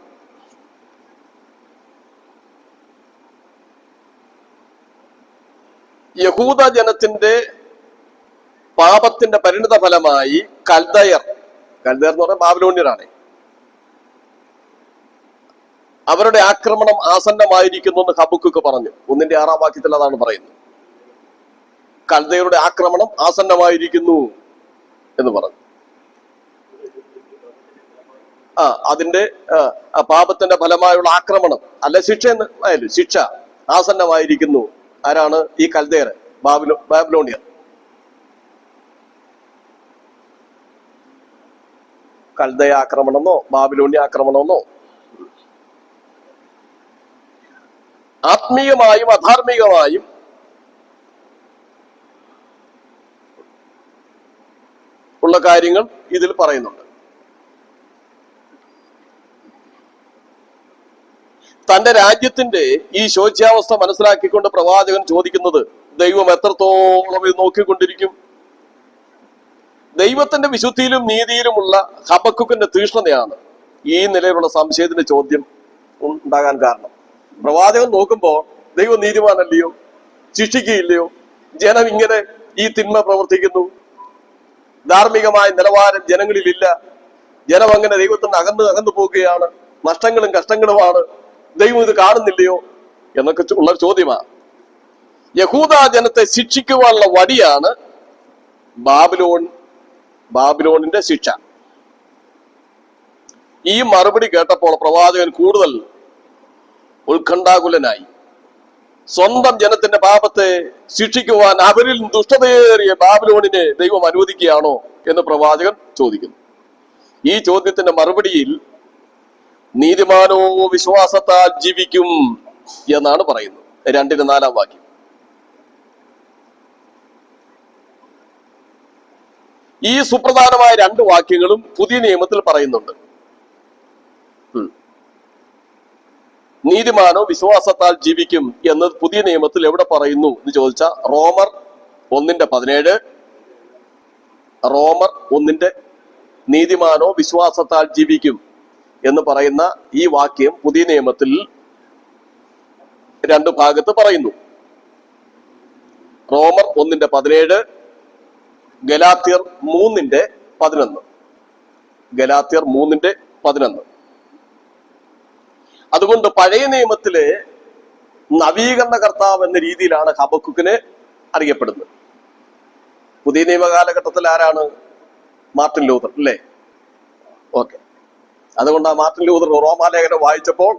Speaker 1: യഹൂദ ജനത്തിന്റെ പാപത്തിന്റെ പരിണിത ഫലമായി കൽദയർ എന്ന് പറഞ്ഞാൽ ബാബിലോണ്യരാണ്, അവരുടെ ആക്രമണം ആസന്നമായിരിക്കുന്നു എന്ന് ഹബക്കൂക്ക് പറഞ്ഞു. 1:6 വാക്യത്തിൽ അതാണ് പറയുന്നത്. കൽദയരുടെ ആക്രമണം ആസന്നമായിരിക്കുന്നു എന്ന് പറഞ്ഞു. അതിന്റെ പാപത്തിന്റെ ഫലമായുള്ള ആക്രമണം അല്ല, ശിക്ഷ എന്ന് ആയാലും ശിക്ഷ ആസന്നമായിരിക്കുന്നു. ആരാണ്? ഈ കൽദയർ, ബാബിലോണിയർ. കൽദയ ആക്രമണമെന്നോ ബാബിലോണ്യ ആക്രമണമെന്നോ. ആത്മീയമായും അധാർമികമായും ഉള്ള കാര്യങ്ങൾ ഇതിൽ പറയുന്നുണ്ട്. തന്റെ രാജ്യത്തിന്റെ ഈ ശോച്യാവസ്ഥ മനസ്സിലാക്കിക്കൊണ്ട് പ്രവാചകൻ ചോദിക്കുന്നത്, ദൈവം എത്രത്തോളം ഇത് നോക്കിക്കൊണ്ടിരിക്കും? ദൈവത്തിന്റെ വിശുദ്ധിയിലും നീതിയിലുമുള്ള ഹബക്കൂക്കിന്റെ തീഷ്ണതയാണ് ഈ നിലയിലുള്ള സംശയത്തിന്റെ ചോദ്യം ഉണ്ടാകാൻ കാരണം. പ്രവാചകൻ നോക്കുമ്പോൾ ദൈവം നീതിമാനല്ലയോ? ശിക്ഷിക്കുകയില്ലയോ? ജനം ഇങ്ങനെ ഈ തിന്മ പ്രവർത്തിക്കുന്നു, ധാർമ്മികമായ നിലവാരം ജനങ്ങളിലില്ല, ജനം അങ്ങനെ ദൈവത്തിന് അകന്നു പോവുകയാണ്, നഷ്ടങ്ങളും കഷ്ടങ്ങളുമാണ്, ദൈവം ഇത് കാണുന്നില്ലയോ എന്നൊക്കെ ഉള്ള ചോദ്യമാണ്. യഹൂദ ജനത്തെ ശിക്ഷിക്കുവാനുള്ള വടിയാണ് ബാബിലോണിന്റെ ശിക്ഷ. ഈ മറുപടി കേട്ടപ്പോൾ പ്രവാചകൻ കൂടുതൽ ഉത്കണ്ഠാകുലനായി. സ്വന്തം ജനത്തിന്റെ പാപത്തെ ശിക്ഷിക്കുവാൻ അവരിൽ ദുഷ്ടതയേറിയ ബാബിലോണിനെ ദൈവം അനുവദിക്കുകയാണോ എന്ന് പ്രവാചകൻ ചോദിക്കുന്നു. ഈ ചോദ്യത്തിന്റെ മറുപടിയിൽ നീതിമാനോ വിശ്വാസത്താൽ ജീവിക്കും എന്നാണ് പറയുന്നത്. 2:4 വാക്യം. ഈ സുപ്രധാനമായ 2 വാക്യങ്ങളും പുതിയ നിയമത്തിൽ പറയുന്നുണ്ട്. നീതിമാനോ വിശ്വാസത്താൽ ജീവിക്കും എന്ന് പുതിയ നിയമത്തിൽ എവിടെ പറയുന്നു എന്ന് ചോദിച്ചാൽ റോമർ 1:17. റോമർ 1 നീതിമാനോ വിശ്വാസത്താൽ ജീവിക്കും എന്ന് പറയുന്ന ഈ വാക്യം പുതിയ നിയമത്തിൽ 2 ഭാഗത്ത് പറയുന്നു. റോമർ 1:17, ഗലാത്യർ 3:11. ഗലാത്യർ 3:11. അതുകൊണ്ട് പഴയ നിയമത്തിലെ നവീകരണ കർത്താവ് എന്ന രീതിയിലാണ് ഹബക്കുക്കിനെ അറിയപ്പെടുന്നത്. പുതിയ നിയമ കാലഘട്ടത്തിൽ ആരാണ്? മാർട്ടിൻ ലൂതർ അല്ലേ? ഓക്കെ. അതുകൊണ്ട് ആ മാർട്ടിൻ ലൂതർ റോമാലേഖനം വായിച്ചപ്പോൾ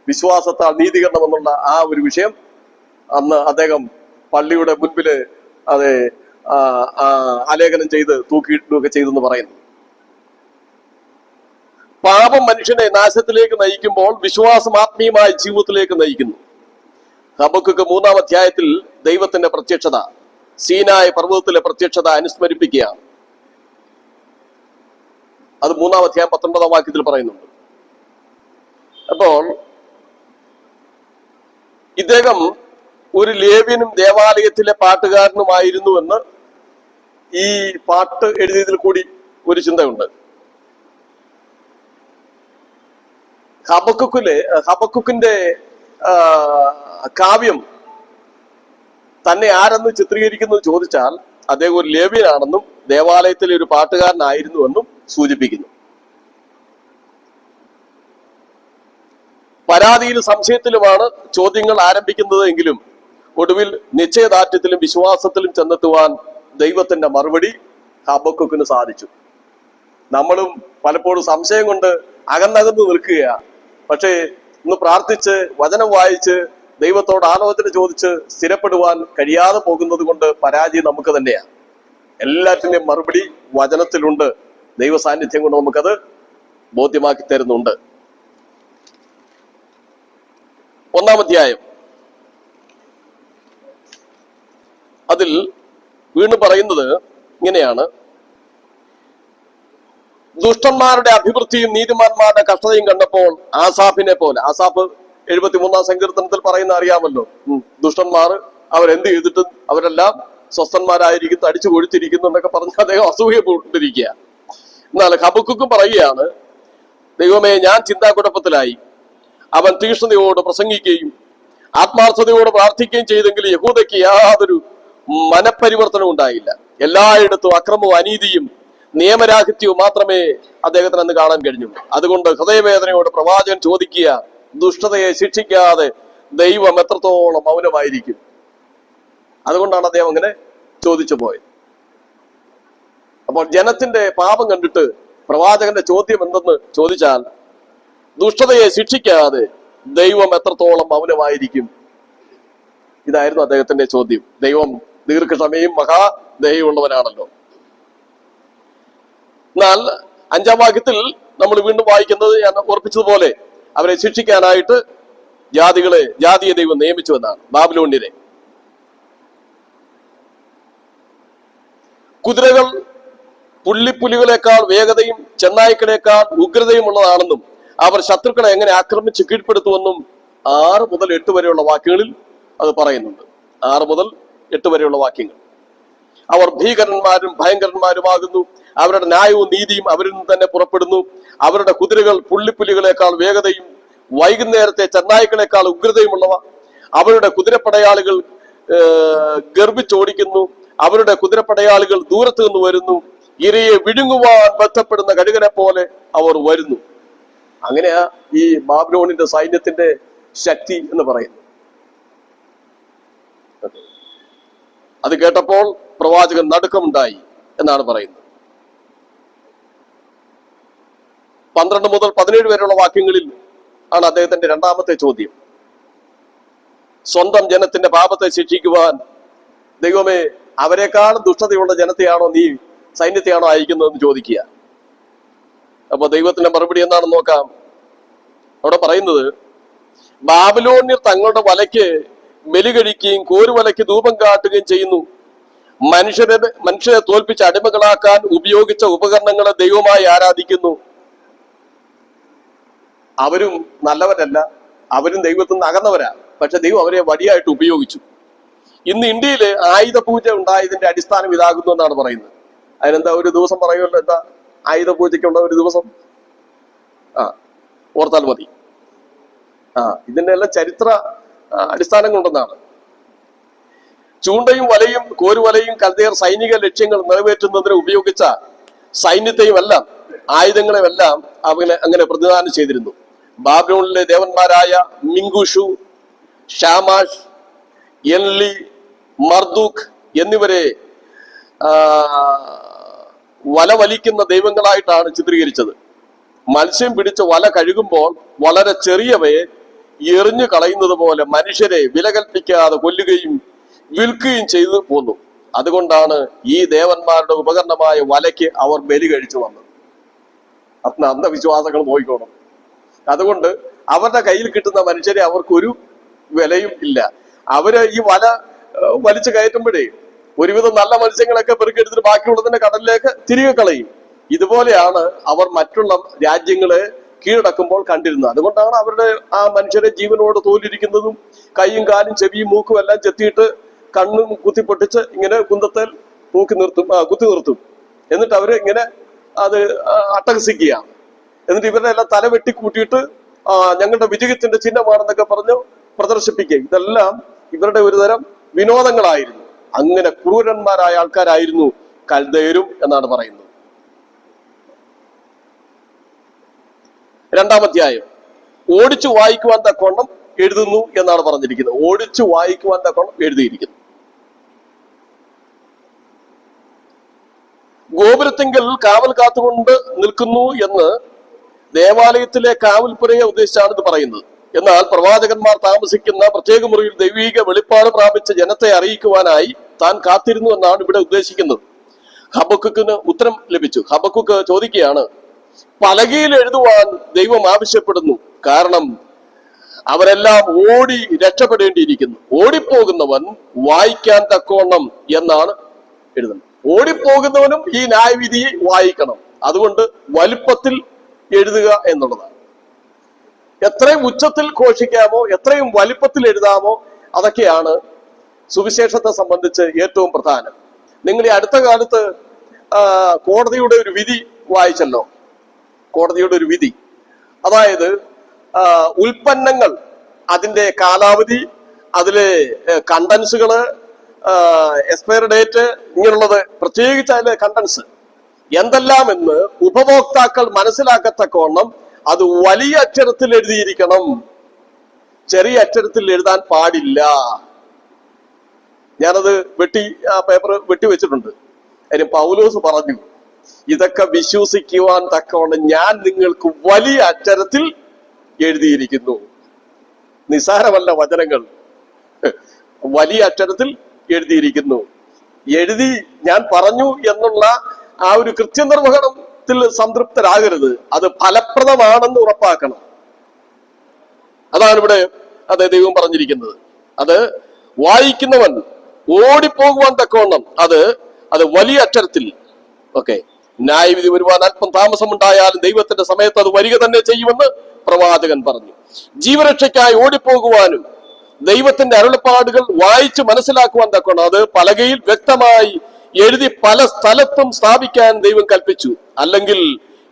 Speaker 1: വിശ്വാസത്താൽ നീതീകരണം എന്നുള്ള ആ ഒരു വിഷയം അന്ന് അദ്ദേഹം പള്ളിയുടെ മുൻപില് അത് ആലേഖനം ചെയ്ത് തൂക്കിയിടുകയൊക്കെ ചെയ്തെന്ന് പറയുന്നു. പാപം മനുഷ്യനെ നാശത്തിലേക്ക് നയിക്കുമ്പോൾ വിശ്വാസം ആത്മീയമായ ജീവിതത്തിലേക്ക് നയിക്കുന്നു. ഹബക്കുക്ക് 3-ാം അധ്യായത്തിൽ ദൈവത്തിന്റെ പ്രത്യക്ഷത, സീനായ് പർവ്വതത്തിലെ പ്രത്യക്ഷത അനുസ്മരിപ്പിക്കുകയാണ്. അത് 3-ാം അധ്യായം 19-ാം വാക്യത്തിൽ പറയുന്നുണ്ട്. അപ്പോൾ ഇദ്ദേഹം ഒരു ലേവ്യനും ദേവാലയത്തിലെ പാട്ടുകാരനുമായിരുന്നു എന്ന് ഈ പാട്ട് എഴുതിയതിൽ കൂടി ഒരു ചിന്തയുണ്ട്. ഹബക്കുക്കിന്റെ കാവ്യം തന്നെ ആരെന്ന് ചിത്രീകരിക്കുന്നത് ചോദിച്ചാൽ അദ്ദേഹം ഒരു ലേവ്യനാണെന്നും ദേവാലയത്തിലെ ഒരു പാട്ടുകാരനായിരുന്നുവെന്നും സൂചിപ്പിക്കുന്നു. പരാതിയിലും സംശയത്തിലുമാണ് ചോദ്യങ്ങൾ ആരംഭിക്കുന്നത് എങ്കിലും ഒടുവിൽ നിശ്ചയദാർഢ്യത്തിലും വിശ്വാസത്തിലും ചെന്നെത്തുവാൻ ദൈവത്തിന്റെ മറുപടി ഹബക്കുക്കിന് സാധിച്ചു. നമ്മളും പലപ്പോഴും സംശയം കൊണ്ട് അകന്നകന്ന് നിൽക്കുകയാണ്. പക്ഷേ ഇന്ന് പ്രാർത്ഥിച്ച് വചനം വായിച്ച് ദൈവത്തോട് ആലോചന ചോദിച്ച് സ്ഥിരപ്പെടുവാൻ കഴിയാതെ പോകുന്നത് കൊണ്ട് പരാജയം നമുക്ക് തന്നെയാണ്. എല്ലാറ്റിന്റെയും മറുപടി വചനത്തിലുണ്ട്. ദൈവ സാന്നിധ്യം കൊണ്ട് നമുക്കത് ബോധ്യമാക്കി തരുന്നുണ്ട്. 1-ാം അധ്യായം അതിൽ വീണ്ടും പറയുന്നത് ഇങ്ങനെയാണ്: ദുഷ്ടന്മാരുടെ അഭിവൃദ്ധിയും നീതിമാന്മാരുടെ കഷ്ടതയും കണ്ടപ്പോൾ ആസാഫിനെ പോലെ, ആസാഫ് 73-ാം സങ്കീർത്തനത്തിൽ പറയുന്ന അറിയാമല്ലോ, ദുഷ്ടന്മാർ അവരെന്ത് ചെയ്തിട്ടും അവരെല്ലാം സ്വസ്ഥന്മാരായിരിക്കുന്നു, അടിച്ചു കൊഴുത്തിരിക്കുന്നു എന്നൊക്കെ പറഞ്ഞ് അദ്ദേഹം അസൂയപ്പെട്ടിരിക്കുക. എന്നാൽ ഹബക്കുക്കും പറയുകയാണ്, ദൈവമേ ഞാൻ ചിന്താകുഴപ്പത്തിലായി. അവൻ തീക്ഷ്ണതയോട് പ്രസംഗിക്കുകയും ആത്മാർത്ഥതയോട് പ്രാർത്ഥിക്കുകയും ചെയ്തെങ്കിൽ യഹൂദയ്ക്ക് യാതൊരു മനപരിവർത്തനവും ഉണ്ടായില്ല. എല്ലായിടത്തും അക്രമവും അനീതിയും നിയമരാഹിത്യവും മാത്രമേ അദ്ദേഹത്തിന് അന്ന് കാണാൻ കഴിഞ്ഞുള്ളൂ. അതുകൊണ്ട് ഹൃദയവേദനയോട് പ്രവാചകൻ ചോദിക്കുക, ദുഷ്ടതയെ ശിക്ഷിക്കാതെ ദൈവം എത്രത്തോളം മൗനമായിരിക്കും? അതുകൊണ്ടാണ് അദ്ദേഹം അങ്ങനെ ചോദിച്ചു പോയത്. അപ്പോൾ ജനത്തിന്റെ പാപം കണ്ടിട്ട് പ്രവാചകന്റെ ചോദ്യം എന്തെന്ന് ചോദിച്ചാൽ, ദുഷ്ടതയെ ശിക്ഷിക്കാതെ ദൈവം എത്രത്തോളം മൗനമായിരിക്കും? ഇതായിരുന്നു അദ്ദേഹത്തിന്റെ ചോദ്യം. ദൈവം ദീർഘക്ഷമയും മഹാദയയുള്ളവനാണല്ലോ. എന്നാൽ 5-ാം വാക്യത്തിൽ നമ്മൾ വീണ്ടും വായിക്കുന്നത് ഞാൻ ഓർപ്പിച്ചതുപോലെ അവരെ ശിക്ഷിക്കാനായിട്ട് ജാതിയെ ദൈവം നിയമിച്ചു എന്നാണ്. ബാബിലോണ്യരെ കുതിരകൾ പുള്ളിപ്പുലികളെക്കാൾ വേഗതയും ചെന്നായ്ക്കളെക്കാൾ ഉഗ്രതയും ഉള്ളതാണെന്നും അവർ ശത്രുക്കളെ എങ്ങനെ ആക്രമിച്ച് കീഴ്പ്പെടുത്തുമെന്നും 6 മുതൽ 8 വരെയുള്ള വാക്യങ്ങളിൽ അത് പറയുന്നുണ്ട്. 6 മുതൽ 8 വരെയുള്ള വാക്യങ്ങൾ. അവർ ഭീകരന്മാരും ഭയങ്കരന്മാരുമാകുന്നു. അവരുടെ ന്യായവും നീതിയും അവരിൽ നിന്ന് തന്നെ പുറപ്പെടുന്നു. അവരുടെ കുതിരകൾ പുള്ളിപ്പുലികളെക്കാൾ വേഗതയും വൈകുന്നേരത്തെ ചെന്നായ്ക്കളെക്കാൾ ഉഗ്രതയുമുള്ളവ. അവരുടെ കുതിരപ്പടയാളികൾ ഗർഭിച്ചോടിക്കുന്നു. അവരുടെ കുതിരപ്പടയാളികൾ ദൂരത്ത് നിന്ന് വരുന്നു. ഇരയെ വിഴുങ്ങുവാൻ ബന്ധപ്പെടുന്ന കഴുകനെ പോലെ അവർ വരുന്നു. അങ്ങനെയാ ഈ ബാബിലോണിന്റെ സൈന്യത്തിന്റെ ശക്തി എന്ന് പറയുന്നത്. അത് കേട്ടപ്പോൾ പ്രവാചകൻ നടുക്കമുണ്ടായി എന്നാണ് പറയുന്നത്. 12 മുതൽ 17 വരെയുള്ള വാക്യങ്ങളിൽ ആണ് അദ്ദേഹത്തിന്റെ രണ്ടാമത്തെ ചോദ്യം. സ്വന്തം ജനത്തിന്റെ പാപത്തെ ശിക്ഷിക്കുവാൻ ദൈവമേ, അവരെക്കാളും ദുഷ്ടതയുള്ള ജനത്തെയാണോ നീ, സൈന്യത്തെയാണോ അയക്കുന്നതെന്ന് ചോദിക്കുക. അപ്പൊ ദൈവത്തിന്റെ മറുപടി എന്താണെന്ന് നോക്കാം. അവിടെ പറയുന്നത്, ബാബിലോണ്യർ തങ്ങളുടെ വലയ്ക്ക് ബലി കഴിക്കുകയും കോരുവലയ്ക്ക് ധൂപം കാട്ടുകയും ചെയ്യുന്നു. മനുഷ്യരെ തോൽപ്പിച്ച് അടിമകളാക്കാൻ ഉപയോഗിച്ച ഉപകരണങ്ങളെ ദൈവമായി ആരാധിക്കുന്നു. അവരും നല്ലവരല്ല, അവരും ദൈവത്തിൽ നിന്ന് അകന്നവരാ. പക്ഷെ ദൈവം അവരെ വടിയായിട്ട് ഉപയോഗിച്ചു. ഇന്ന് ഇന്ത്യയിൽ ആയുധ പൂജ ഉണ്ടായതിന്റെ അടിസ്ഥാനം ഇതാകുന്നു എന്നാണ് പറയുന്നത്. അതിനെന്താ ഒരു ദിവസം പറയുമല്ലോ, എന്താ ആയുധ പൂജയ്ക്കുള്ള ഒരു ദിവസം? ഓർത്താൽ മതി. ഇതിന്റെ എല്ലാം ചരിത്ര അടിസ്ഥാനങ്ങളുണ്ടെന്നാണ്. ചൂണ്ടയും വലയും കോരുവലയും കൽദയർ സൈനിക ലക്ഷ്യങ്ങൾ നിറവേറ്റുന്നതിന് ഉപയോഗിച്ച സൈന്യത്തെയും എല്ലാം ആയുധങ്ങളെയും എല്ലാം അങ്ങനെ പ്രതിദാനം ചെയ്തിരുന്നു. ബാബിലോണിലെ ദേവന്മാരായ മിങ്കുഷു, ഷാമാഷ്, എൻലി, മർദൂഖ് എന്നിവരെ വല വലിക്കുന്ന ദൈവങ്ങളായിട്ടാണ് ചിത്രീകരിച്ചത്. മത്സ്യം പിടിച്ച് വല കഴുകുമ്പോൾ വളരെ ചെറിയവയെ എറിഞ്ഞു കളയുന്നത് പോലെ മനുഷ്യരെ വില കൽപ്പിക്കാതെ കൊല്ലുകയും വിൽക്കുകയും ചെയ്തു പോന്നു. അതുകൊണ്ടാണ് ഈ ദേവന്മാരുടെ ഉപകരണമായ വലയ്ക്ക് അവർ ബലി കഴിച്ചു വന്നത്. അന്ന് അന്ധവിശ്വാസങ്ങൾ നോക്കിക്കോണം. അതുകൊണ്ട് അവരുടെ കയ്യിൽ കിട്ടുന്ന മനുഷ്യരെ അവർക്കൊരു വിലയും ഇല്ല. അവര് ഈ വല വലിച്ചു കയറ്റുമ്പോഴേ ഒരുവിധം നല്ല മത്സ്യങ്ങളൊക്കെ പെറുക്കെടുത്തിട്ട് ബാക്കിയുള്ളതിന്റെ കടലിലേക്ക് തിരികെ കളയും. ഇതുപോലെയാണ് അവർ മറ്റുള്ള രാജ്യങ്ങളെ കീഴടക്കുമ്പോൾ കണ്ടിരുന്നത്. അതുകൊണ്ടാണ് അവരുടെ ആ മനുഷ്യരെ ജീവനോട് തോലിരിക്കുന്നതും കൈയും കാലും ചെവിയും മൂക്കും എല്ലാം ചെത്തിയിട്ട് കണ്ണും കുത്തിപ്പൊട്ടിച്ച് ഇങ്ങനെ കുന്തത്തിൽ കുത്തി നിർത്തും. എന്നിട്ട് അവര് ഇങ്ങനെ അത് അട്ടഹസിക്കുക. എന്നിട്ട് ഇവരുടെ എല്ലാം തല വെട്ടിക്കൂട്ടിയിട്ട് ഞങ്ങളുടെ വിജയത്തിന്റെ ചിഹ്നമാണെന്നൊക്കെ പറഞ്ഞു പ്രദർശിപ്പിക്കുക. ഇതെല്ലാം ഇവരുടെ ഒരു തരം വിനോദങ്ങളായിരുന്നു. അങ്ങനെ ക്രൂരന്മാരായ ആൾക്കാരായിരുന്നു കൽദയരും എന്നാണ് പറയുന്നത്. 2-ാം അധ്യായം ഓടിച്ചു വായിക്കുവാൻ തക്കവണ്ണം എഴുതുന്നു എന്നാണ് പറഞ്ഞിരിക്കുന്നത്. ഓടിച്ചു വായിക്കുവാൻ തക്കവണ്ണം എഴുതിയിരിക്കുന്നു. ഗോപുരത്തിങ്കൽ കാവൽ കാത്തുകൊണ്ട് നിൽക്കുന്നു എന്ന് ദേവാലയത്തിലെ കാവൽപ്പുരയെ ഉദ്ദേശിച്ചാണ് ഇത് പറയുന്നത്. എന്നാൽ പ്രവാചകന്മാർ താമസിക്കുന്ന പ്രത്യേക മുറിയിൽ ദൈവീക വെളിപ്പാട് പ്രാപിച്ച ജനത്തെ അറിയിക്കുവാനായി താൻ കാത്തിരുന്നു എന്നാണ് ഇവിടെ ഉദ്ദേശിക്കുന്നത്. ഹബക്കുക്കിന് ഉത്തരം ലഭിച്ചു. ഹബക്കുക്ക് ചോദിക്കുകയാണ്, പലകയിൽ എഴുതുവാൻ ദൈവം ആവശ്യപ്പെടുന്നു, കാരണം അവരെല്ലാം ഓടി രക്ഷപ്പെടേണ്ടിയിരിക്കുന്നു. ഓടിപ്പോകുന്നവൻ വായിക്കാൻ തക്കവണ്ണം എന്നാണ് എഴുതുന്നത്. ഓടിപ്പോകുന്നവനും ഈ ന്യായവിധിയെ വായിക്കണം. അതുകൊണ്ട് വലുപ്പത്തിൽ എഴുതുക എന്നുള്ളതാണ്. എത്രയും ഉച്ചത്തിൽ ഘോഷിക്കാമോ, എത്രയും വലിപ്പത്തിൽ എഴുതാമോ, അതൊക്കെയാണ് സുവിശേഷത്തെ സംബന്ധിച്ച് ഏറ്റവും പ്രധാനം. നിങ്ങൾ ഈ അടുത്ത കാലത്ത് കോടതിയുടെ ഒരു വിധി വായിച്ചല്ലോ. കോടതിയുടെ ഒരു വിധി, അതായത് ഉൽപ്പന്നങ്ങൾ, അതിന്റെ കാലാവധി, അതിലെ കണ്ടൻസുകള്, എക്സ്പയറി ഡേറ്റ്, ഇങ്ങനെയുള്ളത്, പ്രത്യേകിച്ച് അതിലെ കണ്ടൻസ് എന്തെല്ലാം എന്ന് ഉപഭോക്താക്കൾ മനസ്സിലാക്കത്തക്കവണ്ണം അത് വലിയ അക്ഷരത്തിൽ എഴുതിയിരിക്കണം. ചെറിയ അക്ഷരത്തിൽ എഴുതാൻ പാടില്ല. ഞാനത് പേപ്പർ വെട്ടിവെച്ചിട്ടുണ്ട്. അതിന് പൗലോസ് പറഞ്ഞു, ഇതൊക്കെ വിശ്വസിക്കുവാൻ തക്കവണ്ണം ഞാൻ നിങ്ങൾക്ക് വലിയ അക്ഷരത്തിൽ എഴുതിയിരിക്കുന്നു. നിസാരമല്ല വചനങ്ങൾ, വലിയ അക്ഷരത്തിൽ എഴുതിയിരിക്കുന്നു. എഴുതി ഞാൻ പറഞ്ഞു എന്നുള്ള ആ ഒരു കൃത്യനിർവഹണത്തിൽ സംതൃപ്തരാകരുത്. അത് ഫലപ്രദമാണെന്ന് ഉറപ്പാക്കണം. അതാണ് ഇവിടെ ദൈവം പറഞ്ഞിരിക്കുന്നത്. അത് വായിക്കുന്നവൻ ഓടിപ്പോകുവാൻ തക്കവണ്ണം അത് വലിയ അക്ഷരത്തിൽ. ഓക്കെ, ന്യായവിധി വരുവാൻ അല്പം താമസമുണ്ടായാലും ദൈവത്തിന്റെ സമയത്ത് അത് വരിക തന്നെ ചെയ്യുമെന്ന് പ്രവാചകൻ പറഞ്ഞു. ജീവരക്ഷയ്ക്കായി ഓടിപ്പോകുവാനും ദൈവത്തിന്റെ അരുളപ്പാടുകൾ വായിച്ച് മനസ്സിലാക്കുവാൻ തക്കണം അത് പലകയിൽ വ്യക്തമായി എഴുതി പല സ്ഥലത്തും സ്ഥാപിക്കാൻ ദൈവം കൽപ്പിച്ചു. അല്ലെങ്കിൽ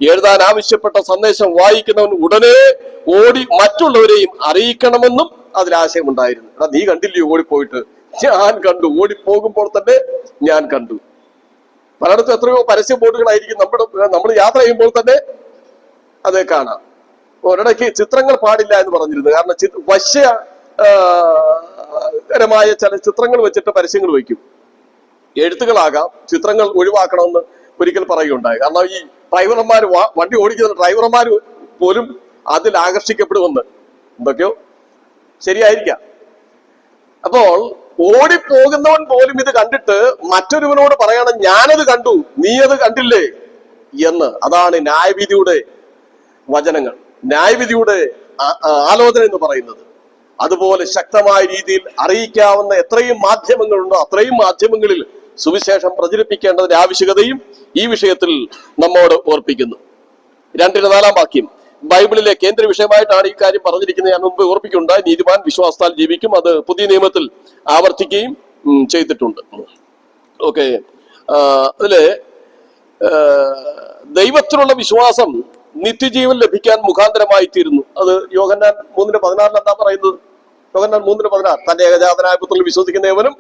Speaker 1: എഴുതാൻ ആവശ്യപ്പെട്ട സന്ദേശം വായിക്കുന്നവൻ ഉടനെ ഓടി മറ്റുള്ളവരെയും അറിയിക്കണമെന്നും അതിലാശയമുണ്ടായിരുന്നു. നീ കണ്ടില്ലയോ ഓടിപ്പോയിട്ട്? ഞാൻ കണ്ടു, ഓടിപ്പോകുമ്പോൾ തന്നെ ഞാൻ കണ്ടു. പലയിടത്തും എത്രയോ പരസ്യ ബോർഡുകളായിരിക്കും നമ്മൾ യാത്ര ചെയ്യുമ്പോൾ തന്നെ അത് കാണാം. ഒരിടയ്ക്ക് ചിത്രങ്ങൾ പാടില്ല എന്ന് പറഞ്ഞിരുന്നു. കാരണം വശ്യകരമായ ചില ചിത്രങ്ങൾ വെച്ചിട്ട് പരസ്യങ്ങൾ വയ്ക്കും. എഴുത്തുകളാകാം, ചിത്രങ്ങൾ ഒഴിവാക്കണമെന്ന് ഒരിക്കൽ പറയുകയുണ്ടായി. കാരണം ഈ ഡ്രൈവർമാർ, വണ്ടി ഓടിക്കുന്ന ഡ്രൈവർമാർ പോലും അതിൽ ആകർഷിക്കപ്പെടുമെന്ന്. എന്തൊക്കെയോ ശരിയായിരിക്കാം. അപ്പോൾ ഓടിപ്പോകുന്നവൻ പോലും ഇത് കണ്ടിട്ട് മറ്റൊരുവനോട് പറയണം, ഞാനത് കണ്ടു, നീ അത് കണ്ടില്ലേ എന്ന്. അതാണ് ന്യായവിധിയുടെ വചനങ്ങൾ, ന്യായവിധിയുടെ ആലോചന എന്ന് പറയുന്നത്. അതുപോലെ ശക്തമായ രീതിയിൽ അറിയിക്കാവുന്ന എത്രയും മാധ്യമങ്ങളുണ്ടോ അത്രയും മാധ്യമങ്ങളിൽ സുവിശേഷം പ്രചരിപ്പിക്കേണ്ടതിന്റെ ആവശ്യകതയും ഈ വിഷയത്തിൽ നമ്മോട് ഓർപ്പിക്കുന്നു. 2:4 വാക്യം ബൈബിളിലെ കേന്ദ്ര വിഷയമായിട്ടാണ് ഈ കാര്യം പറഞ്ഞിരിക്കുന്നത്. ഞാൻ മുമ്പ് ഓർപ്പിക്കുന്നുണ്ട്, നീതിമാൻ വിശ്വാസത്താൽ ജീവിക്കും. അത് പുതിയ നിയമത്തിൽ ആവർത്തിക്കുകയും ചെയ്തിട്ടുണ്ട്. ഓക്കെ, അതില് ദൈവത്തിലുള്ള വിശ്വാസം നിത്യജീവൻ ലഭിക്കാൻ മുഖാന്തരമായി തീരുന്നു. അത് യോഹന്നാൻ 3:16 എന്താ പറയുന്നത്? യോഹന്നാൻ 3:16 തന്റെ ഏകജാതനായ പുത്രനിൽ വിശ്വസിക്കുന്നവനും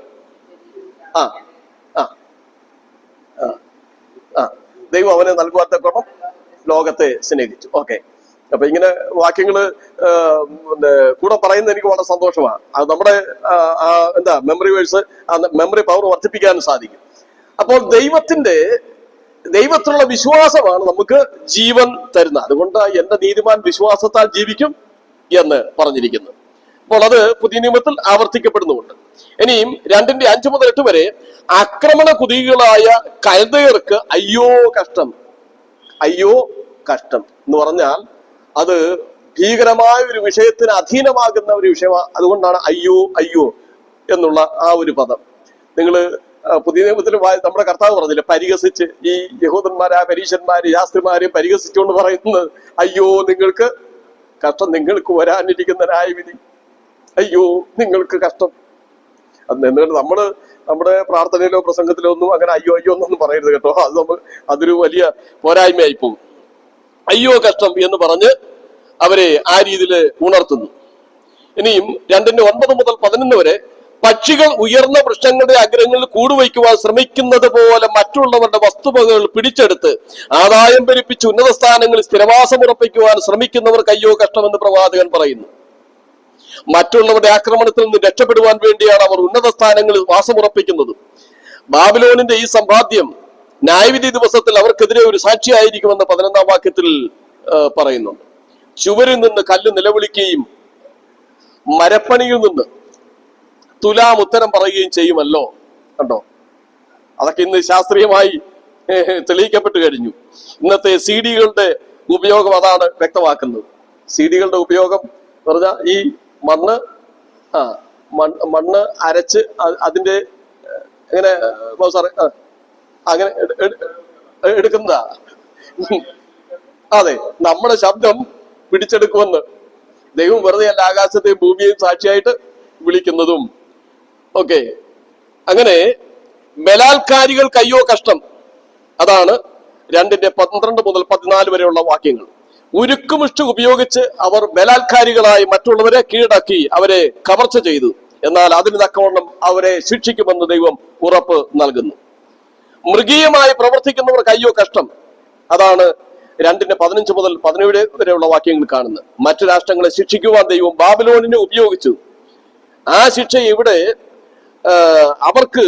Speaker 1: ദൈവം അവനെ നൽകുവാത്തക്കണം ലോകത്തെ സ്നേഹിച്ചു. ഓക്കെ, അപ്പൊ ഇങ്ങനെ വാക്യങ്ങള് കൂടെ പറയുന്നത് എനിക്ക് വളരെ സന്തോഷമാണ്. അത് നമ്മുടെ മെമ്മറി വേഴ്സ്, മെമ്മറി പവർ വർദ്ധിപ്പിക്കാനും സാധിക്കും. അപ്പോൾ ദൈവത്തിലുള്ള വിശ്വാസമാണ് നമുക്ക് ജീവൻ തരുന്നത്. അതുകൊണ്ട് എന്റെ നീതിമാൻ വിശ്വാസത്താൽ ജീവിക്കും എന്ന് പറഞ്ഞിരിക്കുന്നു. അപ്പോൾ അത് പുതിയ നിയമത്തിൽ ആവർത്തിക്കപ്പെടുന്നുമുണ്ട്. ഇനിയും 2:5 മുതൽ 8 വരെ ആക്രമണ കുതികളായ കൽദയർക്ക് അയ്യോ കഷ്ടം, അയ്യോ കഷ്ടം എന്ന് പറഞ്ഞാൽ അത് ഭീകരമായ ഒരു വിഷയത്തിന് അധീനമാകുന്ന ഒരു വിഷയമാണ്. അതുകൊണ്ടാണ് അയ്യോ അയ്യോ എന്നുള്ള ആ ഒരു പദം. നിങ്ങള് പുതിയ നിയമത്തിൽ നമ്മുടെ കർത്താവ് പറഞ്ഞില്ലേ, പരിഹസിച്ച് ഈ യഹൂദന്മാരെ, പരീശന്മാര്, ശാസ്ത്രിമാരെ പരിഹസിച്ചുകൊണ്ട് പറയുന്നത് അയ്യോ നിങ്ങൾക്ക് കഷ്ടം, നിങ്ങൾക്ക് വരാനിരിക്കുന്ന ന്യായവിധി, അയ്യോ നിങ്ങൾക്ക് കഷ്ടം. അത് എന്നിട്ട് നമ്മുടെ പ്രാർത്ഥനയിലോ പ്രസംഗത്തിലോ ഒന്നും അങ്ങനെ അയ്യോ അയ്യോ എന്നൊന്നും പറയരുത് കേട്ടോ. അതൊരു വലിയ പോരായ്മയായി പോകും. അയ്യോ കഷ്ടം എന്ന് പറഞ്ഞ് അവരെ ആ രീതിയിൽ ഉണർത്തുന്നു. ഇനിയും 2:9 മുതൽ 11 വരെ പക്ഷികൾ ഉയർന്ന വൃക്ഷങ്ങളുടെ അഗ്രങ്ങളിൽ കൂടുവയ്ക്കുവാൻ ശ്രമിക്കുന്നത് പോലെ മറ്റുള്ളവരുടെ വസ്തുവകകൾ പിടിച്ചെടുത്ത് ആദായം പെരുപ്പിച്ച് ഉന്നത സ്ഥാനങ്ങളിൽ സ്ഥിരവാസം ഉറപ്പിക്കുവാൻ ശ്രമിക്കുന്നവർക്ക് അയ്യോ കഷ്ടമെന്ന് പ്രവാചകൻ പറയുന്നു. മറ്റുള്ളവരുടെ ആക്രമണത്തിൽ നിന്ന് രക്ഷപ്പെടുവാൻ വേണ്ടിയാണ് അവർ ഉന്നത സ്ഥാനങ്ങളിൽ വാസമുറപ്പിക്കുന്നത്. ബാബിലോണിന്റെ ഈ സമ്പാദ്യം ന്യായവിധി ദിവസത്തിൽ അവർക്കെതിരെ ഒരു സാക്ഷിയായിരിക്കുമെന്ന് 11-ാം വാക്യത്തിൽ പറയുന്നുണ്ട്. ചുവരിൽ നിന്ന് കല്ല് നിലവിളിക്കുകയും മരപ്പണിയിൽ നിന്ന് തുലാം ഉത്തരം പറയുകയും ചെയ്യുമല്ലോ. കണ്ടോ, അതൊക്കെ ഇന്ന് ശാസ്ത്രീയമായി തെളിയിക്കപ്പെട്ടു കഴിഞ്ഞു. ഇന്നത്തെ CD-കളുടെ ഉപയോഗം അതാണ് വ്യക്തമാക്കുന്നത്. CD-കളുടെ ഉപയോഗം എന്ന് പറഞ്ഞാൽ ഈ മണ്ണ് അരച്ച് അതിന്റെ എങ്ങനെ സാറേ അങ്ങനെ എടുക്കുന്നതാ. അതെ, നമ്മുടെ ശബ്ദം പിടിച്ചെടുക്കുമെന്ന് ദൈവം വെറുതെ അല്ല ആകാശത്തെയും ഭൂമിയെയും സാക്ഷിയായിട്ട് വിളിക്കുന്നതും. ഓക്കെ, അങ്ങനെ ബലാത്കാരികൾക്ക് അയ്യോ കഷ്ടം. അതാണ് 2:12 മുതൽ 14 വരെയുള്ള വാക്യങ്ങൾ. ഉരുക്കുമുഷ്ടി ഉപയോഗിച്ച് അവർ ബലാത്കാരികളായി മറ്റുള്ളവരെ കീഴടക്കി അവരെ കവർച്ച ചെയ്തു. എന്നാൽ അതിന് തക്കവണ്ണം അവരെ ശിക്ഷിക്കുമെന്ന് ദൈവം ഉറപ്പ് നൽകുന്നു. മൃഗീയമായി പ്രവർത്തിക്കുന്നവർക്ക് അയ്യോ കഷ്ടം. അതാണ് 2:15 മുതൽ 17 വരെയുള്ള വാക്യങ്ങൾ കാണുന്നത്. മറ്റു രാഷ്ട്രങ്ങളെ ശിക്ഷിക്കുവാൻ ദൈവം ബാബിലോണിനെ ഉപയോഗിച്ചു. ആ ശിക്ഷ ഇവിടെ അവർക്ക്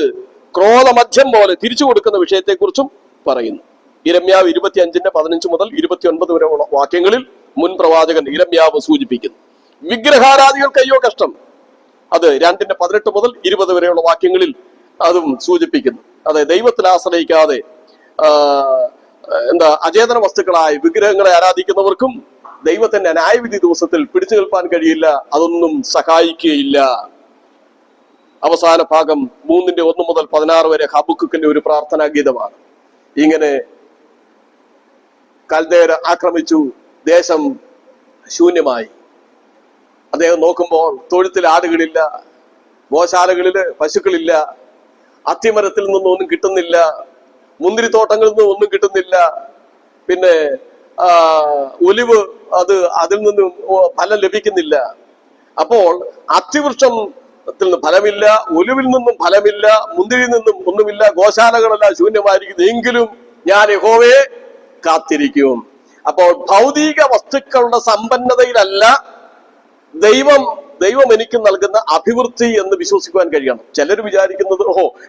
Speaker 1: ക്രോധമധ്യം പോലെ തിരിച്ചു കൊടുക്കുന്ന വിഷയത്തെക്കുറിച്ചും പറയുന്നു. ഇരമ്യാവ് 25:15 മുതൽ 29 വരെയുള്ള വാക്യങ്ങളിൽ മുൻ പ്രവാചകൻ ഇരമ്യാവ് സൂചിപ്പിക്കുന്നു. വിഗ്രഹാരാധികൾക്ക് അയ്യോ കഷ്ടം. അത് 2:18 മുതൽ 20 വരെയുള്ള വാക്യങ്ങളിൽ അതും സൂചിപ്പിക്കുന്നു. അതെ, ദൈവത്തിൽ ആശ്രയിക്കാതെ അചേതന വസ്തുക്കളായ വിഗ്രഹങ്ങളെ ആരാധിക്കുന്നവർക്കും ദൈവത്തിന്റെ ന്യായവിധി ദിവസത്തിൽ പിടിച്ചു നിൽപ്പാൻ കഴിയില്ല. അതൊന്നും സഹായിക്കുകയില്ല. അവസാന ഭാഗം 3:1 മുതൽ 16 വരെ ഹബക്കുക്കിന്റെ ഒരു പ്രാർത്ഥനാ ഗീതമാണ്. ഇങ്ങനെ കൽദയർ ആക്രമിച്ചു, ദേശം ശൂന്യമായി. അദ്ദേഹം നോക്കുമ്പോൾ തൊഴുത്തിൽ ആടുകളില്ല, ഗോശാലകളില് പശുക്കളില്ല, അത്തിമരത്തിൽ നിന്നും ഒന്നും കിട്ടുന്നില്ല, മുന്തിരിത്തോട്ടങ്ങളിൽ നിന്നും ഒന്നും കിട്ടുന്നില്ല, പിന്നെ ഒലിവ് അതിൽ നിന്നും ഫലം ലഭിക്കുന്നില്ല. അപ്പോൾ അത്തിവൃക്ഷത്തിൽ നിന്ന് ഫലമില്ല, ഒലിവിൽ നിന്നും ഫലമില്ല, മുന്തിരിയിൽ നിന്നും ഒന്നുമില്ല, ഗോശാലകളെല്ലാം ശൂന്യമായിരിക്കുന്നു. എങ്കിലും ഞാൻ യഹോവയെ കാത്തിരിക്കും. അപ്പോൾ ഭൗതിക വസ്തുക്കളുടെ സമ്പന്നതയിലല്ല ദൈവം എനിക്ക് നൽകുന്ന അഭിവൃദ്ധി എന്ന് വിശ്വസിക്കുവാൻ കഴിയണം. ചിലർ വിചാരിക്കുന്നത്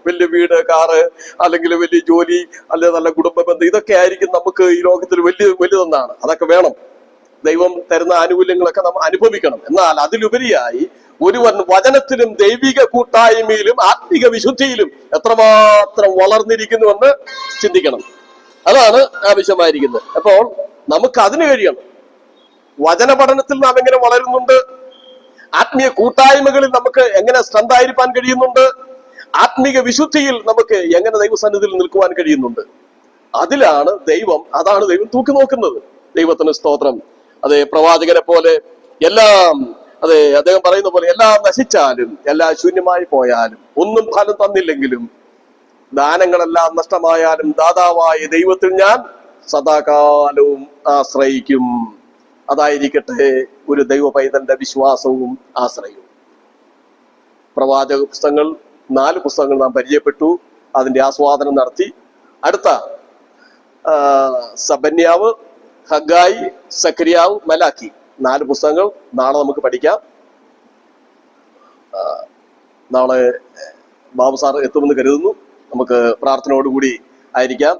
Speaker 1: വലിയ വീട്, കാറ്, അല്ലെങ്കിൽ വലിയ ജോലി, അല്ലെങ്കിൽ നല്ല കുടുംബ ബന്ധം, ഇതൊക്കെ ആയിരിക്കും നമുക്ക് ഈ ലോകത്തിൽ വലുതെന്നാണ്. അതൊക്കെ വേണം. ദൈവം തരുന്ന ആനുകൂല്യങ്ങളൊക്കെ നമ്മൾ അനുഭവിക്കണം. എന്നാൽ അതിലുപരിയായി ഒരുവൻ വചനത്തിലും ദൈവിക കൂട്ടായ്മയിലും ആത്മിക വിശുദ്ധിയിലും എത്രമാത്രം വളർന്നിരിക്കുന്നുവെന്ന് ചിന്തിക്കണം. അതാണ് ആവശ്യമായിരിക്കുന്നത്. അപ്പോൾ നമുക്ക് അതിന് കഴിയണം. വചന പഠനത്തിൽ നാം എങ്ങനെ വളരുന്നുണ്ട്, ആത്മീയ കൂട്ടായ്മകളിൽ നമുക്ക് എങ്ങനെ സ്ട്രെങ്ത് ആയിരിക്കാൻ കഴിയുന്നുണ്ട്, ആത്മീക വിശുദ്ധിയിൽ നമുക്ക് എങ്ങനെ ദൈവസന്നിധിയിൽ നിൽക്കുവാൻ കഴിയുന്നുണ്ട്, അതാണ് ദൈവം തൂക്കി നോക്കുന്നത്. ദൈവത്തിന് സ്തോത്രം. അതെ, പ്രവാചകനെ പോലെ എല്ലാം, അതെ, അദ്ദേഹം പറയുന്ന പോലെ എല്ലാം നശിച്ചാലും എല്ലാം ശൂന്യമായി പോയാലും ഒന്നും ഫലം തന്നില്ലെങ്കിലും ദാനങ്ങളെല്ലാം നഷ്ടമായാലും ദാതാവായ ദൈവത്തിൽ ഞാൻ സദാകാലവും ആശ്രയിക്കും. അതായിരിക്കട്ടെ ഒരു ദൈവ പൈതന്റെ വിശ്വാസവും ആശ്രയവും. പ്രവാചക പുസ്തകങ്ങൾ 4 പുസ്തകങ്ങൾ നാം പരിചയപ്പെട്ടു, അതിന്റെ ആസ്വാദനം നടത്തി. അടുത്ത സബന്യാവ്, ഹഗായി, സക്രിയാവ്, മലാക്കി 4 പുസ്തകങ്ങൾ നാളെ നമുക്ക് പഠിക്കാം. നാളെ ബാബു സാർ എത്തുമെന്ന് കരുതുന്നു. നമുക്ക് പ്രാർത്ഥനയോടുകൂടി ആയിരിക്കാം.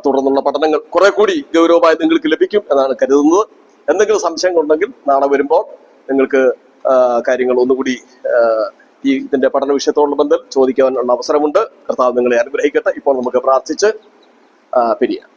Speaker 1: തുടർന്നുള്ള പഠനങ്ങൾ കുറെ കൂടി ഗൗരവമായി നിങ്ങൾക്ക് ലഭിക്കും എന്നാണ് കരുതുന്നത്. എന്തെങ്കിലും സംശയങ്ങളുണ്ടെങ്കിൽ നാളെ വരുമ്പോൾ നിങ്ങൾക്ക് കാര്യങ്ങൾ ഒന്നുകൂടി ഇതിന്റെ പഠന വിഷയത്തോടുള്ള ബന്ധം ചോദിക്കാനുള്ള അവസരമുണ്ട്. കർത്താവ് നിങ്ങളെ അനുഗ്രഹിക്കട്ടെ. ഇപ്പോൾ നമുക്ക് പ്രാർത്ഥിച്ച് പിരിയാം.